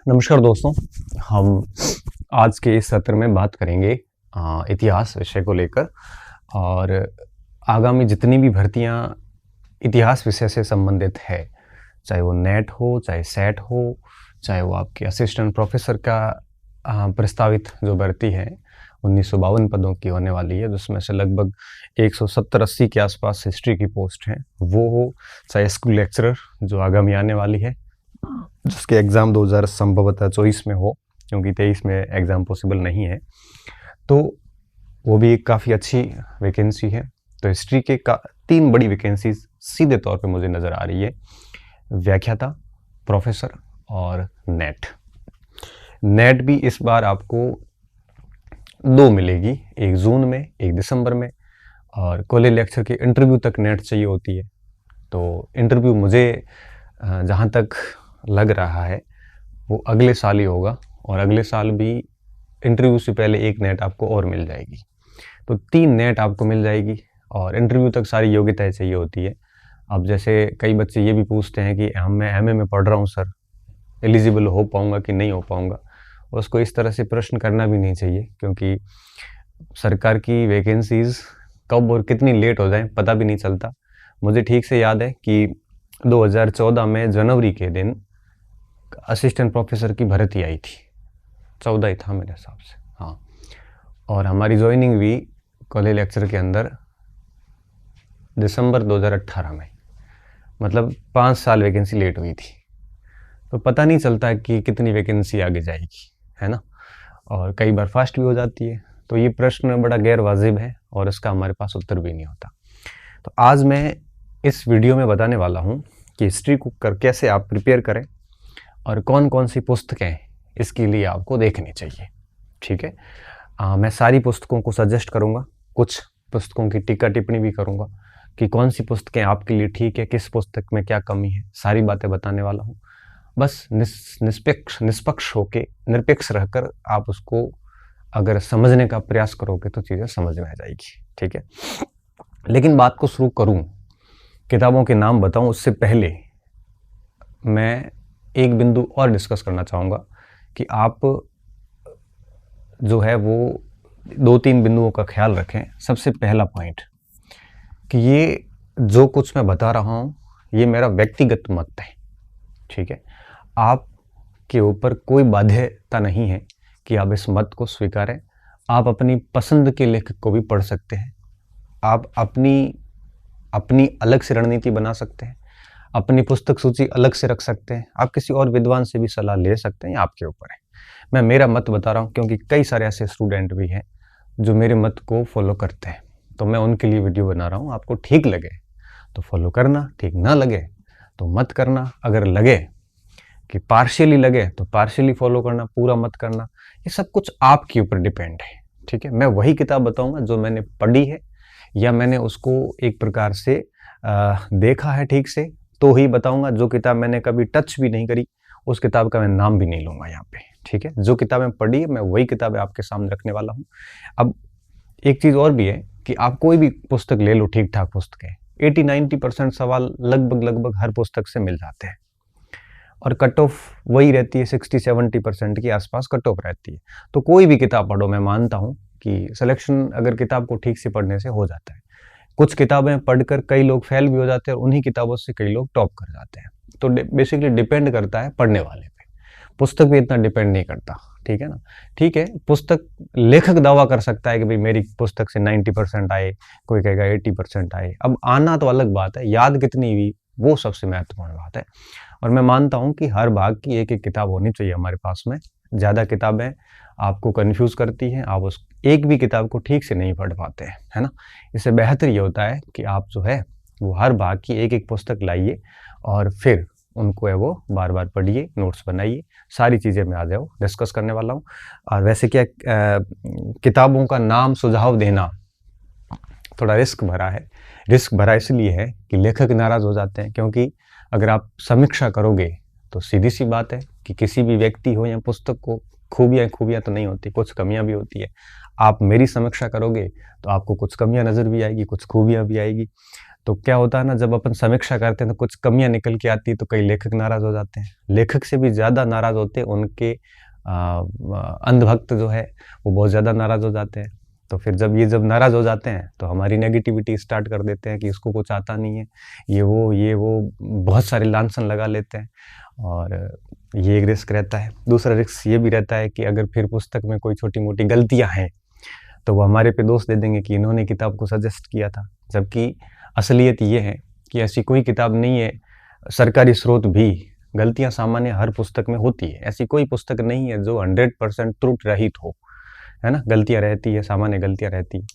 नमस्कार दोस्तों। हम आज के इस सत्र में बात करेंगे इतिहास विषय को लेकर। और आगामी जितनी भी भर्तियां इतिहास विषय से संबंधित है, चाहे वो नेट हो, चाहे सेट हो, चाहे वो आपके असिस्टेंट प्रोफेसर का प्रस्तावित जो भर्ती है 1952 पदों की होने वाली है, जिसमें से लगभग 170-80 के आसपास हिस्ट्री की पोस्ट हैं, वो हो, चाहे स्कूल लेक्चरर जो आगामी आने वाली है, जिसके एग्ज़ाम 2000 संभवतः 24 में हो, क्योंकि 23 में एग्ज़ाम पॉसिबल नहीं है, तो वो भी एक काफ़ी अच्छी वैकेंसी है। तो हिस्ट्री के 3 बड़ी वैकेंसीज सीधे तौर पे मुझे नज़र आ रही है: व्याख्याता, प्रोफेसर और नेट। नेट भी इस बार आपको 2 मिलेगी, एक जून में, एक दिसंबर में। और कॉलेज लेक्चर के इंटरव्यू तक नेट चाहिए होती है। तो इंटरव्यू मुझे जहाँ तक लग रहा है वो अगले साल ही होगा, और अगले साल भी इंटरव्यू से पहले एक नेट आपको और मिल जाएगी। तो 3 नेट आपको मिल जाएगी, और इंटरव्यू तक सारी योग्यताएं चाहिए होती है। अब जैसे कई बच्चे ये भी पूछते हैं कि मैं एमए में पढ़ रहा हूँ सर, एलिजिबल हो पाऊँगा कि नहीं हो पाऊँगा। उसको इस तरह से प्रश्न करना भी नहीं चाहिए, क्योंकि सरकार की वैकेंसीज कब और कितनी लेट हो जाए पता भी नहीं चलता। मुझे ठीक से याद है कि 2014 में जनवरी के दिन असिस्टेंट प्रोफेसर की भर्ती आई थी, 14 ही था मेरे हिसाब से, हाँ। और हमारी ज्वाइनिंग हुई कॉलेज लेक्चर के अंदर दिसंबर 2018 में, मतलब 5 साल वैकेंसी लेट हुई थी। तो पता नहीं चलता कि कितनी वैकेंसी आगे जाएगी, है ना। और कई बार फास्ट भी हो जाती है। तो ये प्रश्न बड़ा गैर वाजिब है और इसका हमारे पास उत्तर भी नहीं होता। तो आज मैं इस वीडियो में बताने वाला हूँ कि हिस्ट्री को कैसे आप प्रिपेयर करें और कौन कौन सी पुस्तकें इसके लिए आपको देखनी चाहिए। ठीक है, मैं सारी पुस्तकों को सजेस्ट करूँगा, कुछ पुस्तकों की टीका टिप्पणी भी करूँगा कि कौन सी पुस्तकें आपके लिए ठीक है, किस पुस्तक में क्या कमी है, सारी बातें बताने वाला हूँ। बस निष्पक्ष होके, निरपेक्ष रहकर आप उसको अगर समझने का प्रयास करोगे तो चीज़ें समझ में आ जाएगी। ठीक है, लेकिन बात को शुरू करूँ, किताबों के नाम बताऊँ उससे पहले मैं एक बिंदु और डिस्कस करना चाहूँगा कि आप जो है वो 2-3 बिंदुओं का ख्याल रखें। सबसे पहला पॉइंट कि ये जो कुछ मैं बता रहा हूँ ये मेरा व्यक्तिगत मत है। ठीक है, आपके ऊपर कोई बाध्यता नहीं है कि आप इस मत को स्वीकारें। आप अपनी पसंद के लेखक को भी पढ़ सकते हैं, आप अपनी अलग से रणनीति बना सकते हैं, अपनी पुस्तक सूची अलग से रख सकते हैं, आप किसी और विद्वान से भी सलाह ले सकते हैं, आपके ऊपर है। मैं मेरा मत बता रहा हूँ क्योंकि कई सारे ऐसे स्टूडेंट भी हैं जो मेरे मत को फॉलो करते हैं, तो मैं उनके लिए वीडियो बना रहा हूँ। आपको ठीक लगे तो फॉलो करना, ठीक ना लगे तो मत करना। अगर लगे कि पार्शियली लगे तो पार्शियली फॉलो करना, पूरा मत करना। ये सब कुछ आपके ऊपर डिपेंड है। ठीक है, मैं वही किताब बताऊंगा जो मैंने पढ़ी है या मैंने उसको एक प्रकार से देखा है ठीक से, तो ही बताऊंगा। जो किताब मैंने कभी टच भी नहीं करी उस किताब का मैं नाम भी नहीं लूंगा यहाँ पे। ठीक है, जो किताबें पढ़ी है मैं वही किताबें आपके सामने रखने वाला हूँ। अब एक चीज़ और भी है कि आप कोई भी पुस्तक ले लो, ठीक ठाक पुस्तकें, 80-90% सवाल लगभग हर पुस्तक से मिल जाते हैं, और कट ऑफ वही रहती है, 60-70% के आसपास कट ऑफ रहती है। तो कोई भी किताब पढ़ो, मैं मानता हूँ कि सिलेक्शन अगर किताब को ठीक से पढ़ने से हो जाता है। कुछ किताबें पढ़कर कई लोग फेल भी हो जाते हैं और उन्हीं किताबों से कई लोग टॉप कर जाते हैं। तो बेसिकली डिपेंड करता है पढ़ने वाले पे, पुस्तक भी इतना डिपेंड नहीं करता। ठीक है ना। ठीक है, पुस्तक लेखक दावा कर सकता है कि भाई मेरी पुस्तक से 90% आए, कोई कहेगा 80% आए। अब आना तो अलग बात है, याद कितनी हुई वो सबसे महत्वपूर्ण बात है। और मैं मानता हूँ कि हर भाग की एक एक किताब होनी चाहिए हमारे पास में। ज़्यादा किताबें आपको कंफ्यूज करती हैं, आप उस एक भी किताब को ठीक से नहीं पढ़ पाते हैं, है ना। इससे बेहतर ये होता है कि आप जो है वो हर भाग की एक एक पुस्तक लाइए और फिर उनको है वो बार बार पढ़िए, नोट्स बनाइए, सारी चीज़ें मैं आज डिस्कस करने वाला हूँ। और वैसे क्या किताबों का नाम सुझाव देना थोड़ा रिस्क भरा है। रिस्क भरा इसलिए है कि लेखक नाराज़ हो जाते हैं, क्योंकि अगर आप समीक्षा करोगे तो सीधी सी बात है कि किसी भी व्यक्ति हो या पुस्तक को खूबियाँ तो नहीं होती, कुछ कमियां भी होती है। आप मेरी समीक्षा करोगे तो आपको कुछ कमियां नज़र भी आएगी, कुछ खूबियां भी आएगी। तो क्या होता है ना, जब अपन समीक्षा करते हैं तो कुछ कमियां निकल के आती है तो कई लेखक नाराज हो जाते हैं। लेखक से भी ज़्यादा नाराज होते हैं उनके अंधभक्त जो है वो बहुत ज़्यादा नाराज हो जाते हैं। तो फिर जब नाराज हो जाते हैं तो हमारी नेगेटिविटी स्टार्ट कर देते हैं कि इसको कुछ आता नहीं है, ये वो बहुत सारे लांछन लगा लेते हैं। और ये एक रिस्क रहता है। दूसरा रिस्क ये भी रहता है कि अगर फिर पुस्तक में कोई छोटी मोटी गलतियां हैं तो वो हमारे पे दोष दे देंगे कि इन्होंने किताब को सजेस्ट किया था, जबकि असलियत ये है कि ऐसी कोई किताब नहीं है। सरकारी स्रोत भी गलतियां सामान्य हर पुस्तक में होती है। ऐसी कोई पुस्तक नहीं है जो 100% त्रुटि रहित हो, है ना। गलतियां रहती है, सामान्य गलतियां रहती है।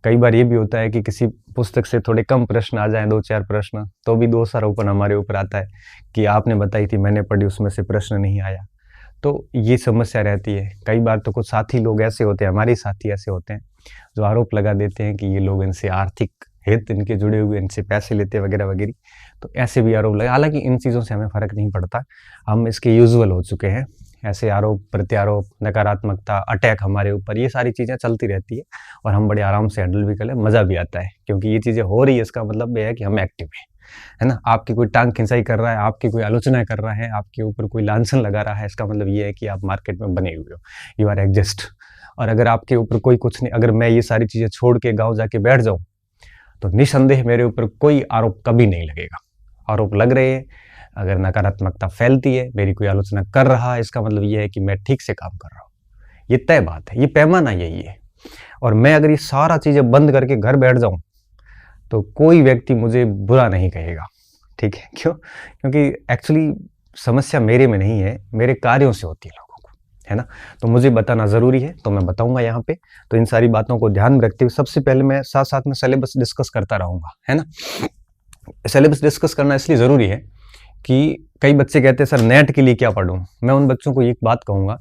कई बार ये भी होता है कि किसी पुस्तक से थोड़े कम प्रश्न आ जाएं, 2-4 प्रश्न, तो भी दोष आरोपण हमारे ऊपर आता है कि आपने बताई थी, मैंने पढ़ी, उसमें से प्रश्न नहीं आया। तो ये समस्या रहती है। कई बार तो कुछ साथी लोग ऐसे होते हैं, हमारे साथी ऐसे होते हैं जो आरोप लगा देते हैं कि ये लोग इनसे आर्थिक हित इनके जुड़े हुए, इनसे पैसे लेते वगैरह वगैरह। तो ऐसे भी आरोप लगे। हालांकि इन चीज़ों से हमें फ़र्क नहीं पड़ता, हम इसके यूजुअल हो चुके हैं। ऐसे आरोप प्रत्यारोप, नकारात्मकता, अटैक हमारे ऊपर, ये सारी चीज़ें चलती रहती है और हम बड़े आराम से हैंडल भी कर लें, मज़ा भी आता है क्योंकि ये चीज़ें हो रही है। इसका मतलब ये है कि हम एक्टिव हैं, है ना। आपकी कोई टांग खिंचाई कर रहा है, आपकी कोई आलोचना कर रहा है, आपके ऊपर कोई लांछन लगा रहा है, इसका मतलब ये है कि आप मार्केट में बने हुए हो, यू आर एग्जिस्ट। और अगर आपके ऊपर कोई कुछ नहीं, अगर मैं ये सारी चीज़ें छोड़ के गाँव जाके बैठ जाऊँ तो निसंदेह मेरे ऊपर कोई आरोप कभी नहीं लगेगा। आरोप लग रहे हैं, अगर नकारात्मकता फैलती है, मेरी कोई आलोचना कर रहा है, इसका मतलब ये है कि मैं ठीक से काम कर रहा हूँ। ये तय बात है, ये पैमाना यही है। और मैं अगर ये सारा चीज़ें बंद करके घर बैठ जाऊँ तो कोई व्यक्ति मुझे बुरा नहीं कहेगा, ठीक है। क्यों? क्योंकि एक्चुअली समस्या मेरे में नहीं है, मेरे कार्यों से होती है लोगों को, है ना। तो मुझे बताना ज़रूरी है, तो मैं बताऊंगा यहाँ पे। तो इन सारी बातों को ध्यान में रखते हुए सबसे पहले मैं साथ साथ में सिलेबस डिस्कस करता रहूँगा, है ना। सिलेबस डिस्कस करना इसलिए ज़रूरी है कि कई बच्चे कहते हैं सर नेट के लिए क्या पढूं। मैं उन बच्चों को एक बात कहूँगा,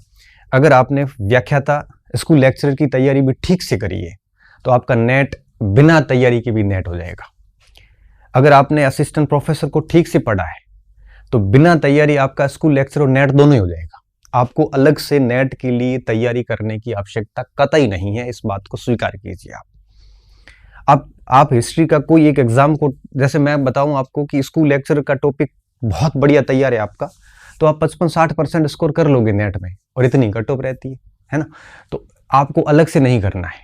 अगर आपने व्याख्याता स्कूल लेक्चरर की तैयारी भी ठीक से करी है तो आपका नेट बिना तैयारी के भी नेट हो जाएगा। अगर आपने असिस्टेंट प्रोफेसर को ठीक से पढ़ा है तो बिना तैयारी आपका स्कूल लेक्चर और नेट दोनों ही हो जाएगा। आपको अलग से नेट के लिए तैयारी करने की आवश्यकता कतई नहीं है, इस बात को स्वीकार कीजिए। आप हिस्ट्री का कोई एक एग्जाम को, जैसे मैं बताऊं आपको कि स्कूल लेक्चर का टॉपिक बहुत बढ़िया तैयार है आपका, तो आप 55-60% स्कोर कर लोगे नेट में, और इतनी कट ऑफ रहती है ना। तो आपको अलग से नहीं करना है,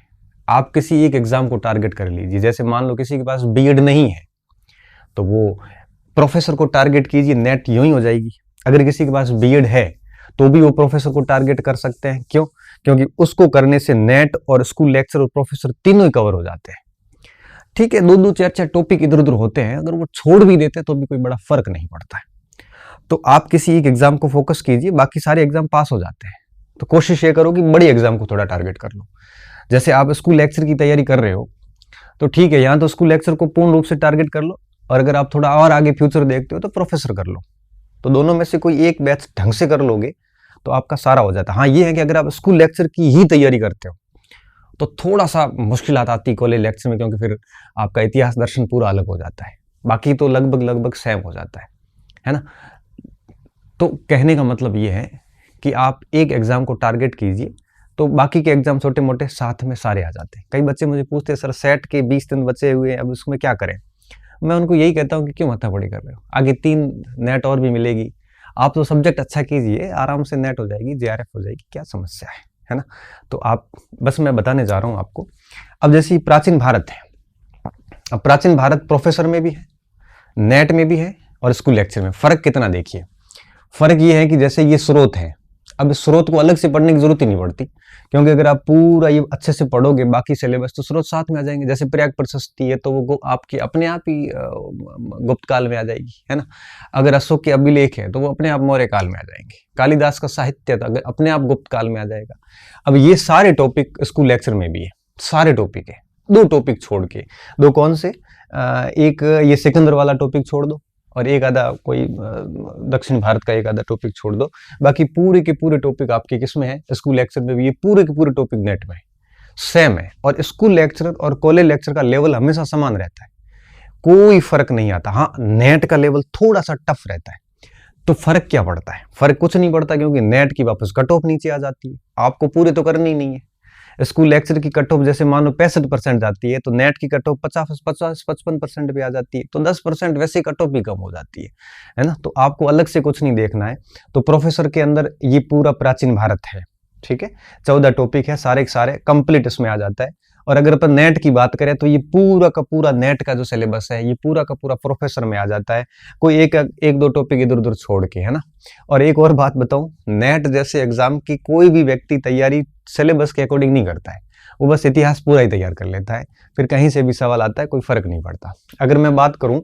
आप किसी एक एग्जाम को टारगेट कर लीजिए। जैसे मान लो किसी के पास बीएड नहीं है तो वो प्रोफेसर को टारगेट कीजिए, नेट यूं ही हो जाएगी। अगर किसी के पास बीएड है तो भी वो प्रोफेसर को टारगेट कर सकते हैं। क्यों? क्योंकि उसको करने से नेट और स्कूल लेक्चर और प्रोफेसर तीनों ही कवर हो जाते हैं। ठीक है, 2-2 4-4 टॉपिक इधर उधर होते हैं, अगर वो छोड़ भी देते तो भी कोई बड़ा फर्क नहीं पड़ता है। तो आप किसी एक एग्जाम को फोकस कीजिए, बाकी सारे एग्जाम पास हो जाते हैं। तो कोशिश ये करो कि बड़ी एग्जाम को थोड़ा टारगेट कर लो। जैसे आप स्कूल लेक्चर की तैयारी कर रहे हो तो ठीक है, यहाँ तो स्कूल लेक्चर को पूर्ण रूप से टारगेट कर लो, और अगर आप थोड़ा और आगे फ्यूचर देखते हो तो प्रोफेसर कर लो। तो दोनों में से कोई एक बैच ढंग से कर लोगे तो आपका सारा हो जाता है। हाँ, ये है कि अगर आप स्कूल लेक्चर की ही तैयारी करते हो तो थोड़ा सा मुश्किलात आती है कॉलेज लेक्चर में, क्योंकि फिर आपका इतिहास दर्शन पूरा अलग हो जाता है, बाकी तो लगभग सेम हो जाता है ना। तो कहने का मतलब ये है कि आप एक एग्जाम को टारगेट कीजिए तो बाकी के एग्जाम छोटे मोटे साथ में सारे आ जाते हैं। कई बच्चे मुझे पूछते हैं सर सेट के 20 दिन बचे हुए हैं, अब उसमें क्या करें। मैं उनको यही कहता हूँ कि क्यों माथापड़ी कर रहे हो, आगे 3 नेट और भी मिलेगी। आप तो सब्जेक्ट अच्छा कीजिए, आराम से नेट हो जाएगी, जेआरएफ हो जाएगी, क्या समस्या है ना। तो आप, बस मैं बताने जा रहा हूँ आपको। अब जैसे प्राचीन भारत है, अब प्राचीन भारत प्रोफेसर में भी है, नेट में भी है और स्कूल लेक्चर में। फर्क कितना देखिए, फर्क ये है कि जैसे ये स्रोत है, अब इस स्रोत को अलग से पढ़ने की जरूरत ही नहीं पड़ती, क्योंकि अगर आप पूरा ये अच्छे से पढ़ोगे बाकी सिलेबस तो स्रोत साथ में आ जाएंगे। जैसे प्रयाग प्रशस्ति है तो वो आपकी अपने आप ही गुप्त काल में आ जाएगी, है ना। अगर अशोक के अभिलेख है तो वो अपने आप मौर्य काल में आ जाएंगे। कालिदास का साहित्य तो अगर अपने आप गुप्त काल में आ जाएगा। अब ये सारे टॉपिक स्कूल लेक्चर में भी है, सारे टॉपिक है, 2 टॉपिक छोड़ के। 2 कौन से? एक ये सिकंदर वाला टॉपिक छोड़ दो, और एक आधा कोई दक्षिण भारत का एक आधा टॉपिक छोड़ दो। बाकी पूरे के पूरे टॉपिक आपके किसमें है? स्कूल लेक्चर में भी। ये पूरे के पूरे टॉपिक नेट में सेम है, और स्कूल लेक्चर और कॉलेज लेक्चर का लेवल हमेशा समान रहता है, कोई फर्क नहीं आता। हाँ, नेट का लेवल थोड़ा सा टफ रहता है। तो फर्क क्या पड़ता है? फर्क कुछ नहीं पड़ता, क्योंकि नेट की वापस कट ऑफ नीचे आ जाती है, आपको पूरे तो करनी ही नहीं है। स्कूल लेक्चर की कट ऑफ जैसे मानो 65% जाती है, तो नेट की कट ऑफ 50-55% भी आ जाती है, तो 10% वैसे कट ऑफ भी कम हो जाती है ना। तो आपको अलग से कुछ नहीं देखना है। तो प्रोफेसर के अंदर ये पूरा प्राचीन भारत है, ठीक है, 14 टॉपिक है, सारे के सारे कंप्लीट इसमें आ जाता है। और अगर अपन नेट की बात करें तो ये पूरा का पूरा नेट का जो सिलेबस है ये पूरा का पूरा प्रोफेसर में आ जाता है, कोई एक दो टॉपिक इधर उधर छोड़ के, है ना। और एक और बात बताऊं, नेट जैसे एग्जाम की कोई भी व्यक्ति तैयारी सिलेबस के अकॉर्डिंग नहीं करता है, वो बस इतिहास पूरा ही तैयार कर लेता है, फिर कहीं से भी सवाल आता है कोई फर्क नहीं पड़ता। अगर मैं बात करूं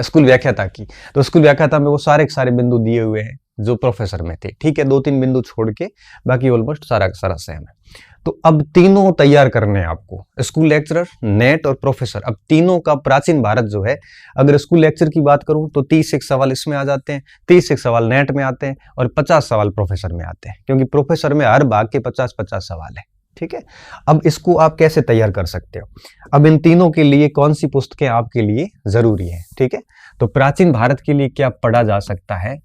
स्कूल व्याख्याता की, तो स्कूल व्याख्याता में वो सारे के सारे बिंदु दिए हुए हैं जो प्रोफेसर में थे, ठीक है, 2-3 बिंदु छोड़ के बाकी ऑलमोस्ट सारा का सारा सेम है। तो अब तीनों तैयार करने हैं आपको, स्कूल लेक्चरर, नेट और प्रोफेसर। अब तीनों का प्राचीन भारत जो है, अगर स्कूल लेक्चर की बात करूं तो 30 एक सवाल इसमें आ जाते हैं, 30 एक सवाल नेट में आते हैं और 50 सवाल प्रोफेसर में आते हैं, क्योंकि प्रोफेसर में हर भाग के 50-50 सवाल है, ठीक है। अब इसको आप कैसे तैयार कर सकते हो, अब इन तीनों के लिए कौन सी पुस्तकें आपके लिए जरूरी है, ठीक है। तो प्राचीन भारत के लिए क्या पढ़ा जा सकता है,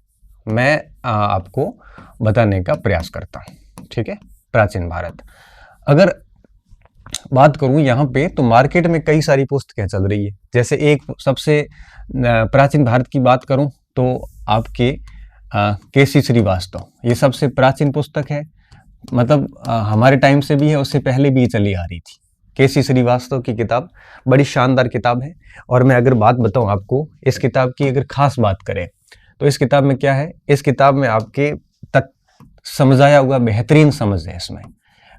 मैं आपको बताने का प्रयास करता हूं, ठीक है। प्राचीन भारत, अगर बात करूं यहां पे, तो मार्केट में कई सारी पुस्तकें चल रही है। जैसे एक सबसे प्राचीन भारत की बात करूं तो आपके केसी श्रीवास्तव, ये सबसे प्राचीन पुस्तक है, मतलब हमारे टाइम से भी है, उससे पहले भी चली आ रही थी। केसी श्रीवास्तव की किताब बड़ी शानदार किताब है। और मैं अगर बात बताऊं आपको इस किताब की, अगर खास बात करें तो इस किताब में क्या है, इस किताब में आपके समझाया हुआ बेहतरीन समझ है इसमें।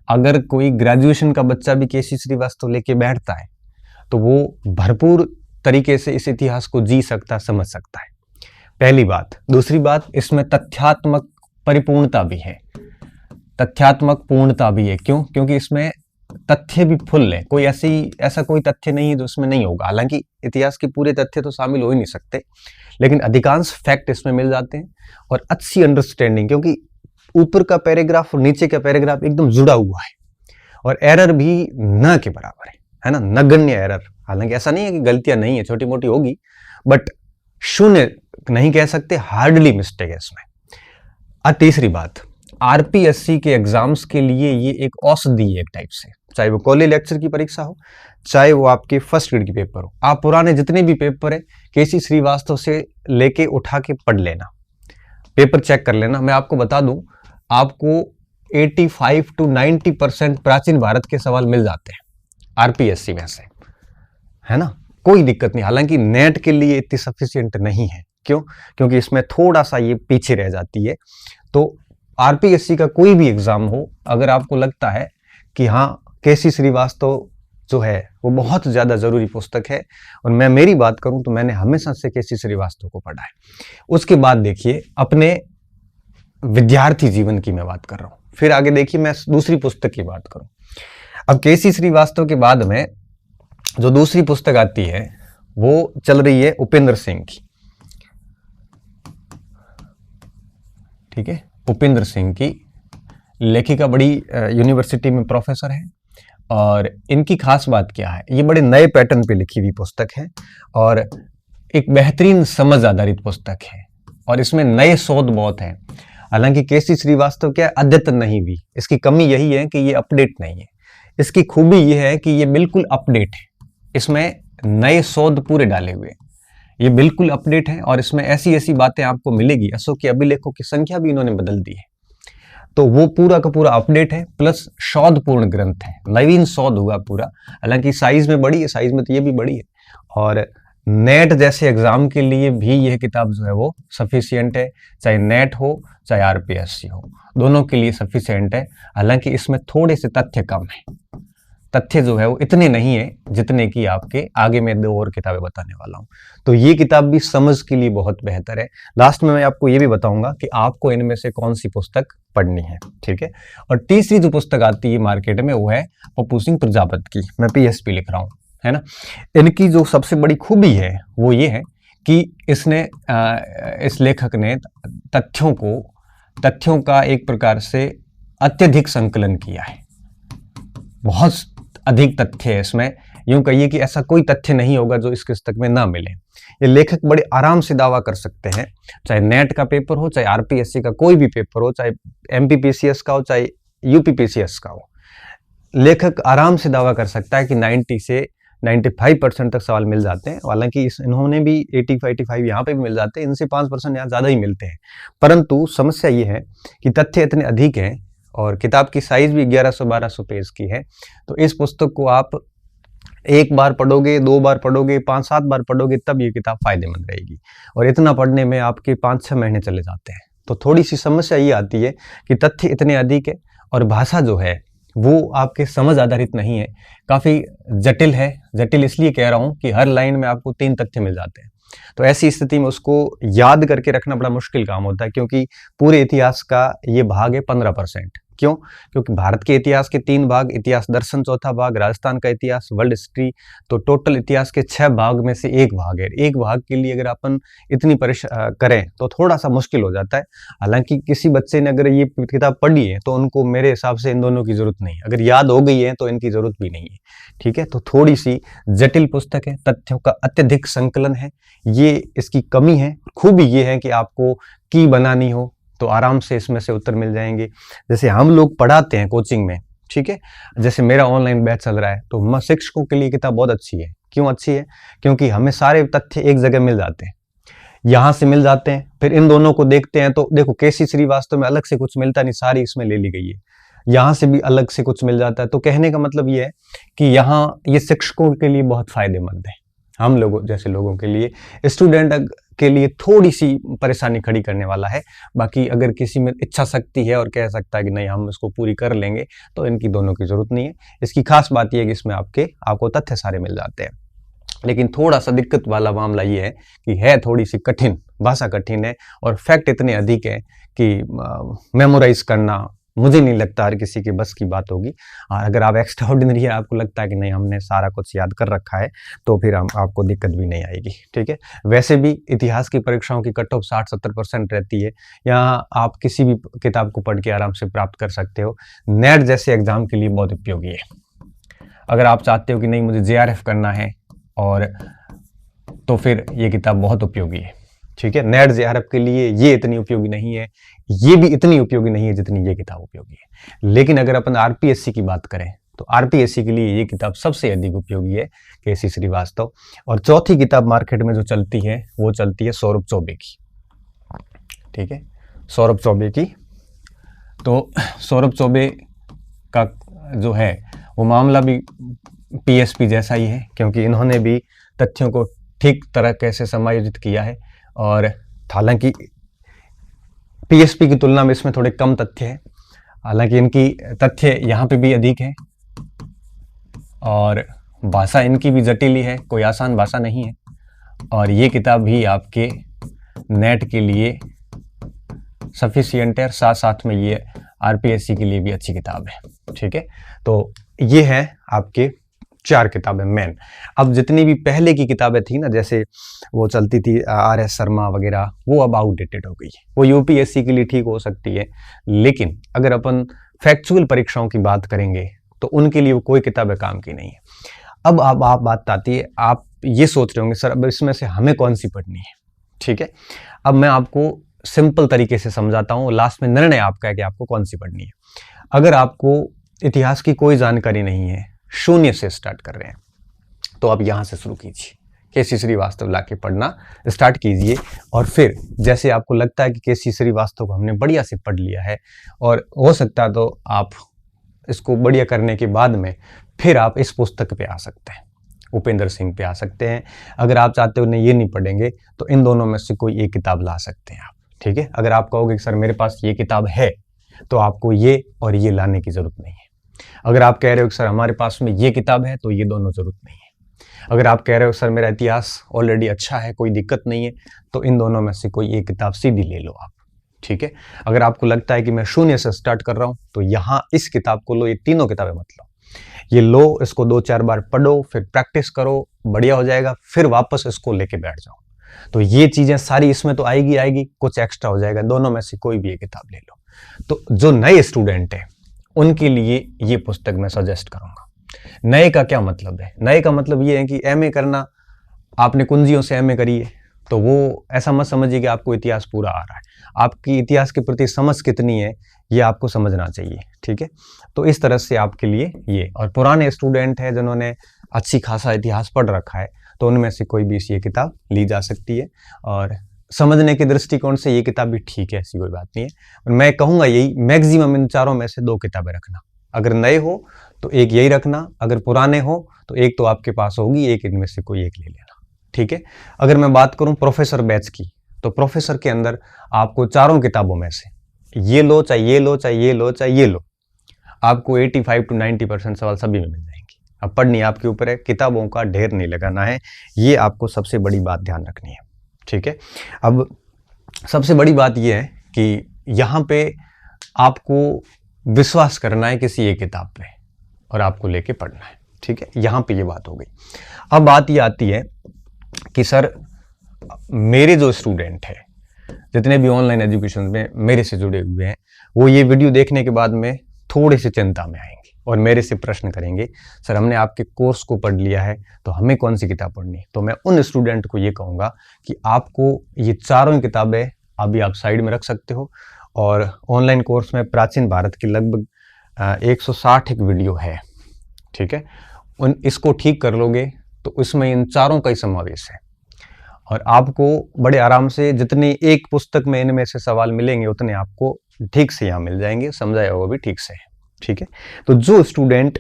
अगर कोई ग्रेजुएशन का बच्चा भी केसी श्रीवास्तव लेके बैठता है तो वो भरपूर तरीके से इस इतिहास को जी सकता, समझ सकता है, पहली बात। दूसरी बात, इसमें तथ्यात्मक परिपूर्णता भी है, तथ्यात्मक पूर्णता भी है। क्यों? क्योंकि इसमें तथ्य भी फुल है, कोई ऐसा कोई तथ्य नहीं है जो इसमें नहीं होगा। हालांकि इतिहास के पूरे तथ्य तो शामिल हो ही नहीं सकते, लेकिन अधिकांश फैक्ट इसमें मिल जाते हैं। और अच्छी अंडरस्टैंडिंग, क्योंकि ऊपर का पैराग्राफ और नीचे का पैराग्राफ एकदम जुड़ा हुआ है, और एरर भी न के बराबर है ना, नगण्य एरर। हालांकि ऐसा नहीं है कि गलतियां नहीं है, छोटी मोटी होगी, बट शून्य नहीं कह सकते, हार्डली मिस्टेक है इसमें। और तीसरी बात, आरपीएससी के एग्जाम्स के लिए ये एक औषधि है एक टाइप से, चाहे वो कॉलेज लेक्चर की परीक्षा हो, चाहे वो आपके फर्स्ट ग्रेड की पेपर हो। आप पुराने जितने भी पेपर है केसी श्रीवास्तव से लेके उठा के पढ़ लेना, पेपर चेक कर लेना। मैं आपको बता दूं, आपको 85 to 90% प्राचीन भारत के सवाल मिल जाते हैं आरपीएससी में से, है ना, कोई दिक्कत नहीं। हालांकि नेट के लिए इतनी सफिशिएंट नहीं है। क्यों? क्योंकि इसमें थोड़ा सा ये पीछे रह जाती है। तो आरपीएससी का कोई भी एग्जाम हो, अगर आपको लगता है कि हाँ केसी श्रीवास्तव जो है वो बहुत ज्यादा जरूरी पुस्तक है, और मैं मेरी बात करूं तो मैंने हमेशा से केसी श्रीवास्तव को पढ़ा है। उसके बाद देखिए अपने विद्यार्थी जीवन की मैं बात कर रहा हूं, फिर आगे देखिए मैं दूसरी पुस्तक की बात करूं। अब केसी श्रीवास्तव के बाद में जो दूसरी पुस्तक आती है वो चल रही है उपेंद्र सिंह की, ठीक है। उपेंद्र सिंह की लेखिका, बड़ी यूनिवर्सिटी में प्रोफेसर है, और इनकी खास बात क्या है, ये बड़े नए पैटर्न पे लिखी हुई पुस्तक है और एक बेहतरीन समझ आधारित पुस्तक है, और इसमें नए शोध बहुत हैं। हालांकि केसी श्रीवास्तव क्या अद्यतन नहीं हुई, इसकी कमी यही है कि ये अपडेट नहीं है। इसकी खूबी ये है कि ये बिल्कुल अपडेट है, इसमें नए शोध पूरे डाले हुए हैं, ये बिल्कुल अपडेट है। और इसमें ऐसी ऐसी बातें आपको मिलेगी, अशोक के अभिलेखों की संख्या भी इन्होंने बदल दी है, तो वो पूरा का पूरा अपडेट है, प्लस शोधपूर्ण ग्रंथ है, नवीन शोध हुआ पूरा। हालांकि साइज में बड़ी है, साइज में तो ये भी बड़ी है, और नेट जैसे एग्जाम के लिए भी यह किताब जो है वो सफिशिएंट है, चाहे नेट हो चाहे आरपीएससी हो, दोनों के लिए सफिशिएंट है। हालांकि इसमें थोड़े से तथ्य कम है, तथ्य जो है वो इतने नहीं है जितने की आपके आगे मैं 2 और किताबें बताने वाला हूं। तो ये किताब भी समझ के लिए बहुत बेहतर है। लास्ट में मैं आपको ये भी बताऊंगा कि आपको इनमें से कौन सी पुस्तक पढ़नी है, ठीक है। और तीसरी जो पुस्तक आती है मार्केट में वो है पप्पू सिंह प्रजापत की, मैं पीएसपी लिख रहा हूं, है ना। इनकी जो सबसे बड़ी खूबी है वो ये है कि इस लेखक ने तथ्यों का एक प्रकार से अत्यधिक संकलन किया है, बहुत अधिक तथ्य है इसमें। यूं कहिए कि ऐसा कोई तथ्य नहीं होगा जो इस पुस्तक में ना मिले। ये लेखक बड़े आराम से दावा कर सकते हैं, चाहे नेट का पेपर हो, चाहे आरपीएससी का कोई भी पेपर हो, चाहे एमपीपीसीएस का हो, चाहे यूपीपीसीएस का हो, लेखक आराम से दावा कर सकता है कि 90 से 95% तक सवाल मिल जाते हैं। हालांकि इन्होंने भी 85 यहाँ पे भी मिल जाते हैं, इनसे 5% यहाँ ज़्यादा ही मिलते हैं। परंतु समस्या ये है कि तथ्य इतने अधिक हैं और किताब की साइज भी 1100-1200 पेज की है। तो इस पुस्तक को आप एक बार पढ़ोगे, 2 बार पढ़ोगे, 5-7 बार पढ़ोगे, तब ये किताब फायदेमंद रहेगी। और इतना पढ़ने में आपके 5-6 महीने चले जाते हैं। तो थोड़ी सी समस्या ये आती है कि तथ्य इतने अधिक है और भाषा जो है वो आपके समझ आधारित नहीं है, काफ़ी जटिल है। जटिल इसलिए कह रहा हूँ कि हर लाइन में आपको 3 तथ्य मिल जाते हैं। तो ऐसी स्थिति में उसको याद करके रखना बड़ा मुश्किल काम होता है, क्योंकि पूरे इतिहास का ये भाग है 15%। क्यों? क्योंकि भारत के इतिहास के 3 भाग, इतिहास दर्शन चौथा भाग, राजस्थान का इतिहास, वर्ल्ड हिस्ट्री, तो टोटल इतिहास के 6 भाग में से 1 भाग है। 1 भाग के लिए अगर अपन इतनी करें तो थोड़ा सा मुश्किल हो जाता है। हालांकि किसी बच्चे ने अगर ये किताब पढ़ी है तो उनको मेरे हिसाब से इन दोनों की जरूरत नहीं है, अगर याद हो गई है तो इनकी जरूरत भी नहीं है। ठीक है, तो थोड़ी सी जटिल पुस्तक है, तथ्यों का अत्यधिक संकलन है, ये इसकी कमी है। खूबी ये है कि आपको की बनानी हो तो आराम से इसमें से उत्तर मिल जाएंगे। जैसे हम लोग पढ़ाते हैं कोचिंग में, ठीक है, जैसे मेरा ऑनलाइन बैच चल रहा है, तो शिक्षकों के लिए किताब बहुत अच्छी है। क्यों अच्छी है? क्योंकि हमें सारे तथ्य एक जगह मिल जाते हैं, यहाँ से मिल जाते हैं, फिर इन दोनों को देखते हैं तो देखो केसी श्रीवास्तव में अलग से कुछ मिलता नहीं, सारी इसमें ले ली गई है। यहाँ से भी अलग से कुछ मिल जाता है। तो कहने का मतलब ये है कि यहाँ ये शिक्षकों के लिए बहुत फायदेमंद है। हम लोगों जैसे लोगों के लिए, स्टूडेंट के लिए थोड़ी सी परेशानी खड़ी करने वाला है। बाकी अगर किसी में इच्छा शक्ति है और कह सकता है कि नहीं हम इसको पूरी कर लेंगे, तो इनकी दोनों की जरूरत नहीं है। इसकी खास बात यह है कि इसमें आपको तथ्य सारे मिल जाते हैं। लेकिन थोड़ा सा दिक्कत वाला मामला ये है कि है थोड़ी सी कठिन, भाषा कठिन है और फैक्ट इतने अधिक है कि मेमोराइज करना मुझे नहीं लगता हर किसी के बस की बात होगी। और अगर आप एक्स्ट्रा ऑर्डिनरी है, आपको लगता है कि नहीं हमने सारा कुछ याद कर रखा है, तो फिर आपको दिक्कत भी नहीं आएगी। ठीक है, वैसे भी इतिहास की परीक्षाओं की कट ऑफ 60-70% रहती है। यहाँ आप किसी भी किताब को पढ़ के आराम से प्राप्त कर सकते हो। नेट जैसे एग्जाम के लिए बहुत उपयोगी है। अगर आप चाहते हो कि नहीं मुझे JRF करना है, और तो फिर ये किताब बहुत उपयोगी है। ठीक है, नेट JRF के लिए ये इतनी उपयोगी नहीं है, ये भी इतनी उपयोगी नहीं है जितनी ये किताब उपयोगी है। लेकिन अगर अपन RPSC की बात करें तो RPSC के लिए ये किताब सबसे अधिक उपयोगी है, केसी श्रीवास्तव। और चौथी किताब मार्केट में जो चलती है वो चलती है सौरभ चौबे की। ठीक है, सौरभ चौबे की। तो सौरभ चौबे का जो है वो मामला भी PSP जैसा ही है, क्योंकि इन्होंने भी तथ्यों को ठीक तरह कैसे समायोजित किया है। और हालांकि PSP की तुलना में इसमें थोड़े कम तथ्य है, हालांकि इनकी तथ्य यहाँ पे भी अधिक है और भाषा इनकी भी जटिल ही है, कोई आसान भाषा नहीं है। और ये किताब भी आपके नेट के लिए सफिशिएंट है, साथ साथ में ये RPSC के लिए भी अच्छी किताब है। ठीक है, तो ये है आपके 4 किताबें मेन। अब जितनी भी पहले की किताबें थी ना, जैसे वो चलती थी RS शर्मा वगैरह, वो अब आउटडेटेड हो गई है। वो UPSC के लिए ठीक हो सकती है, लेकिन अगर अपन फैक्चुअल परीक्षाओं की बात करेंगे तो उनके लिए वो कोई किताबें काम की नहीं है। अब आप बात आती है, आप ये सोच रहे होंगे सर अब इसमें से हमें कौन सी पढ़नी है। ठीक है, अब मैं आपको सिंपल तरीके से समझाता हूँ, लास्ट में निर्णय आपका है कि आपको कौन सी पढ़नी है। अगर आपको इतिहास की कोई जानकारी नहीं है, शून्य से स्टार्ट कर रहे हैं, तो आप यहां से शुरू कीजिए, केसी श्रीवास्तव लाके पढ़ना स्टार्ट कीजिए। और फिर जैसे आपको लगता है कि केसी श्रीवास्तव को हमने बढ़िया से पढ़ लिया है, और हो सकता है तो आप इसको बढ़िया करने के बाद में फिर आप इस पुस्तक पे आ सकते हैं, उपेंद्र सिंह पे आ सकते हैं। अगर आप चाहते हो नहीं ये नहीं पढ़ेंगे तो इन दोनों में से कोई एक किताब ला सकते हैं आप। ठीक है, अगर आप कहोगे कि सर मेरे पास ये किताब है, तो आपको ये और ये लाने की जरूरत नहीं है। अगर आप कह रहे हो कि सर हमारे पास में ये किताब है, तो ये दोनों जरूरत नहीं है। अगर आप कह रहे हो सर मेरा इतिहास ऑलरेडी अच्छा है, कोई दिक्कत नहीं है, तो इन दोनों में से कोई एक किताब सीधी ले लो आप। ठीक है, अगर आपको लगता है कि मैं शून्य से स्टार्ट कर रहा हूं, तो यहाँ इस किताब को लो, ये तीनों किताबें मत लो, ये लो, इसको 2-4 बार पढ़ो, फिर प्रैक्टिस करो, बढ़िया हो जाएगा, फिर वापस इसको लेके बैठ जाओ। तो ये चीजें सारी इसमें तो आएगी, कुछ एक्स्ट्रा हो जाएगा, दोनों में से कोई भी एक किताब ले लो। तो जो नए स्टूडेंट है उनके लिए ये पुस्तक मैं सजेस्ट करूंगा। नए का क्या मतलब है? नए का मतलब ये है कि MA करना, आपने कुंजियों से MA करी है, तो वो ऐसा मत समझिए कि आपको इतिहास पूरा आ रहा है। आपकी इतिहास के प्रति समझ कितनी है ये आपको समझना चाहिए, ठीक है। तो इस तरह से आपके लिए ये, और पुराने स्टूडेंट हैं जिन्होंने अच्छी खासा इतिहास पढ़ रखा है तो उनमें से कोई भी ये किताब ली जा सकती है, और समझने के दृष्टिकोण से ये किताब भी ठीक है, ऐसी कोई बात नहीं है। मैं कहूँगा यही, मैक्सिमम इन चारों में से 2 किताबें रखना। अगर नए हो तो एक यही रखना, अगर पुराने हो तो एक तो आपके पास होगी, एक इनमें से कोई एक ले लेना, ठीक है। अगर मैं बात करूं प्रोफेसर बैच की, तो प्रोफेसर के अंदर आपको चारों किताबों में से ये लो, चाहे ये लो, चाहे ये लो, चाहे ये लो, आपको 85 to 90% सवाल सभी में मिल जाएंगे। अब पढ़नी आपके ऊपर है, किताबों का ढेर नहीं लगाना है, ये आपको सबसे बड़ी बात ध्यान रखनी है, ठीक है। अब सबसे बड़ी बात ये है कि यहाँ पे आपको विश्वास करना है किसी एक किताब पे और आपको लेके पढ़ना है, ठीक है। यहाँ पे ये बात हो गई। अब बात ये आती है कि सर मेरे जो स्टूडेंट है, जितने भी ऑनलाइन एजुकेशन में मेरे से जुड़े हुए हैं, वो ये वीडियो देखने के बाद में थोड़ी सी चिंता में आएंगे और मेरे से प्रश्न करेंगे, सर हमने आपके कोर्स को पढ़ लिया है तो हमें कौन सी किताब पढ़नी है। तो मैं उन स्टूडेंट को ये कहूँगा कि आपको ये चारों किताबें अभी आप साइड में रख सकते हो, और ऑनलाइन कोर्स में प्राचीन भारत की लगभग 160 एक वीडियो है, ठीक है। इसको ठीक कर लोगे तो इसमें इन चारों का ही समावेश है, और आपको बड़े आराम से जितनी एक पुस्तक में इनमें से सवाल मिलेंगे उतने आपको ठीक से यहाँ मिल जाएंगे, समझाया हुआ भी ठीक से है, ठीक है। तो जो स्टूडेंट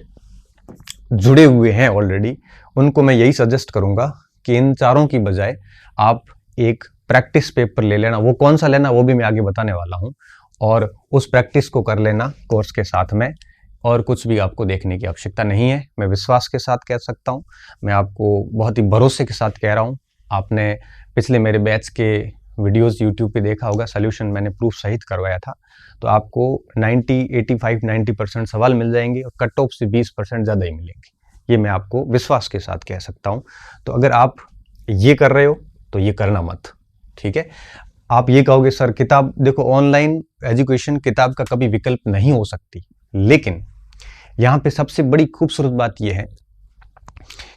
जुड़े हुए हैं ऑलरेडी, उनको मैं यही सजेस्ट करूंगा कि इन चारों की बजाय आप एक प्रैक्टिस पेपर ले लेना। वो कौन सा लेना वो भी मैं आगे बताने वाला हूँ, और उस प्रैक्टिस को कर लेना कोर्स के साथ में, और कुछ भी आपको देखने की आवश्यकता नहीं है। मैं विश्वास के साथ कह सकता हूँ, मैं आपको बहुत ही भरोसे के साथ कह रहा हूँ। आपने पिछले मेरे बैच के वीडियोस यूट्यूब पे देखा होगा, सॉल्यूशन मैंने प्रूफ सहित करवाया था, तो आपको 85-90% सवाल मिल जाएंगे, और कट ऑफ से 20% ज़्यादा ही मिलेंगे, ये मैं आपको विश्वास के साथ कह सकता हूँ। तो अगर आप ये कर रहे हो तो ये करना मत, ठीक है। आप ये कहोगे सर किताब, देखो ऑनलाइन एजुकेशन किताब का कभी विकल्प नहीं हो सकती, लेकिन यहाँ पे सबसे बड़ी खूबसूरत बात यह है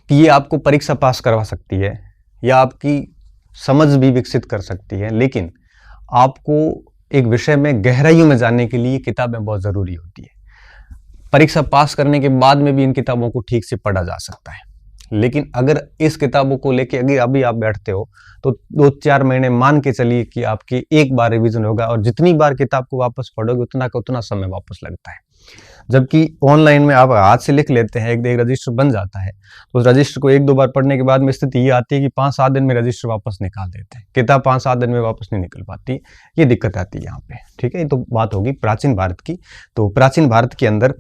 कि ये आपको परीक्षा पास करवा सकती है या आपकी समझ भी विकसित कर सकती है, लेकिन आपको एक विषय में गहराइयों में जानने के लिए किताबें बहुत ज़रूरी होती है। परीक्षा पास करने के बाद में भी इन किताबों को ठीक से पढ़ा जा सकता है, लेकिन अगर इस किताबों को लेके अगर अभी आप बैठते हो तो 2-4 महीने मान के चलिए कि आपकी एक बार रिवीजन होगा, और जितनी बार किताब को वापस पढ़ोगे उतना का उतना समय वापस लगता है। जबकि ऑनलाइन में आप हाथ से लिख लेते हैं, एक रजिस्टर बन जाता है, तो उस रजिस्टर को 1-2 बार पढ़ने के बाद में स्थिति ये आती है कि 5-7 दिन में रजिस्टर वापस निकाल देते हैं, किताब 5-7 दिन में वापस नहीं निकल पाती, ये दिक्कत आती है यहाँ पे, ठीक है। ये तो बात होगी प्राचीन भारत की। तो प्राचीन भारत के अंदर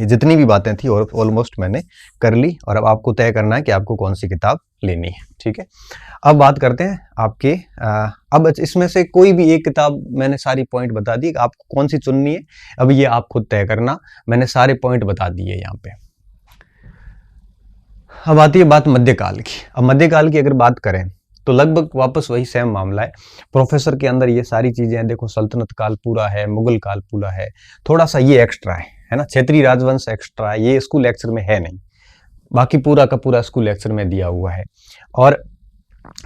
जितनी भी बातें थी और ऑलमोस्ट मैंने कर ली, और अब आपको तय करना है कि आपको कौन सी किताब लेनी है, ठीक है। अब बात करते हैं आपके, अब इसमें से कोई भी एक किताब, मैंने सारी पॉइंट बता दी, आपको कौन सी चुननी है अब ये आप खुद तय करना, मैंने सारे पॉइंट बता दिए यहाँ पे। अब आती है बात मध्यकाल की। अब मध्यकाल की अगर बात करें तो लगभग वापस वही सेम मामला है। प्रोफेसर के अंदर ये सारी चीजें हैं, देखो सल्तनत काल पूरा है, मुगल काल पूरा है, थोड़ा सा ये एक्स्ट्रा है ना, क्षेत्रीय राजवंश एक्स्ट्रा है, ये स्कूल लेक्चर में है नहीं, बाकी पूरा का पूरा स्कूल लेक्चर में दिया हुआ है। और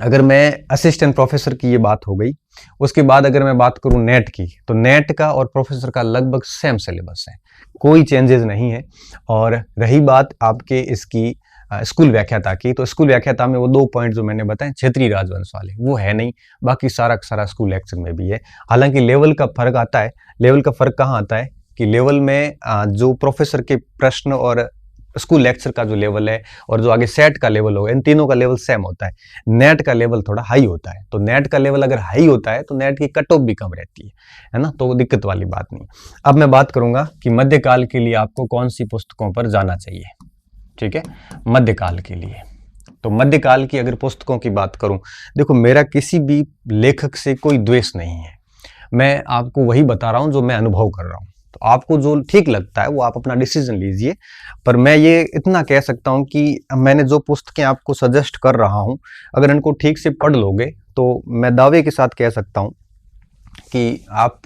अगर मैं असिस्टेंट प्रोफेसर की ये बात हो गई, उसके बाद अगर मैं बात करूं नेट की, तो नेट का और प्रोफेसर का लगभग सेम सिलेबस है, कोई चेंजेस नहीं है। और रही बात आपके इसकी स्कूल व्याख्याता की, तो स्कूल व्याख्याता में वो 2 पॉइंट जो मैंने बताए क्षेत्रीय राजवंश वाले, वो है नहीं, बाकी सारा सारा स्कूल लेक्चर में भी है। हालांकि लेवल का फर्क आता है। लेवल का फर्क कहाँ आता है कि लेवल में जो प्रोफेसर के प्रश्न और स्कूल लेक्चर का जो लेवल है और जो आगे सेट का लेवल होगा, इन तीनों का लेवल सेम होता है। नेट का लेवल थोड़ा हाई होता है, तो नेट का लेवल अगर हाई होता है तो नेट की कट ऑफ भी कम रहती है ना, तो वो दिक्कत वाली बात नहीं। अब मैं बात करूंगा कि मध्यकाल के लिए आपको कौन सी पुस्तकों पर जाना चाहिए, ठीक है। मध्यकाल के लिए, तो मध्यकाल की अगर पुस्तकों की बात करूं, देखो मेरा किसी भी लेखक से कोई द्वेष नहीं है, मैं आपको वही बता रहा हूं जो मैं अनुभव कर रहा हूं। तो आपको जो ठीक लगता है वो आप अपना डिसीजन लीजिए, पर मैं ये इतना कह सकता हूं कि मैंने जो पुस्तकें आपको सजेस्ट कर रहा हूं, अगर इनको ठीक से पढ़ लोगे तो मैं दावे के साथ कह सकता हूं कि आप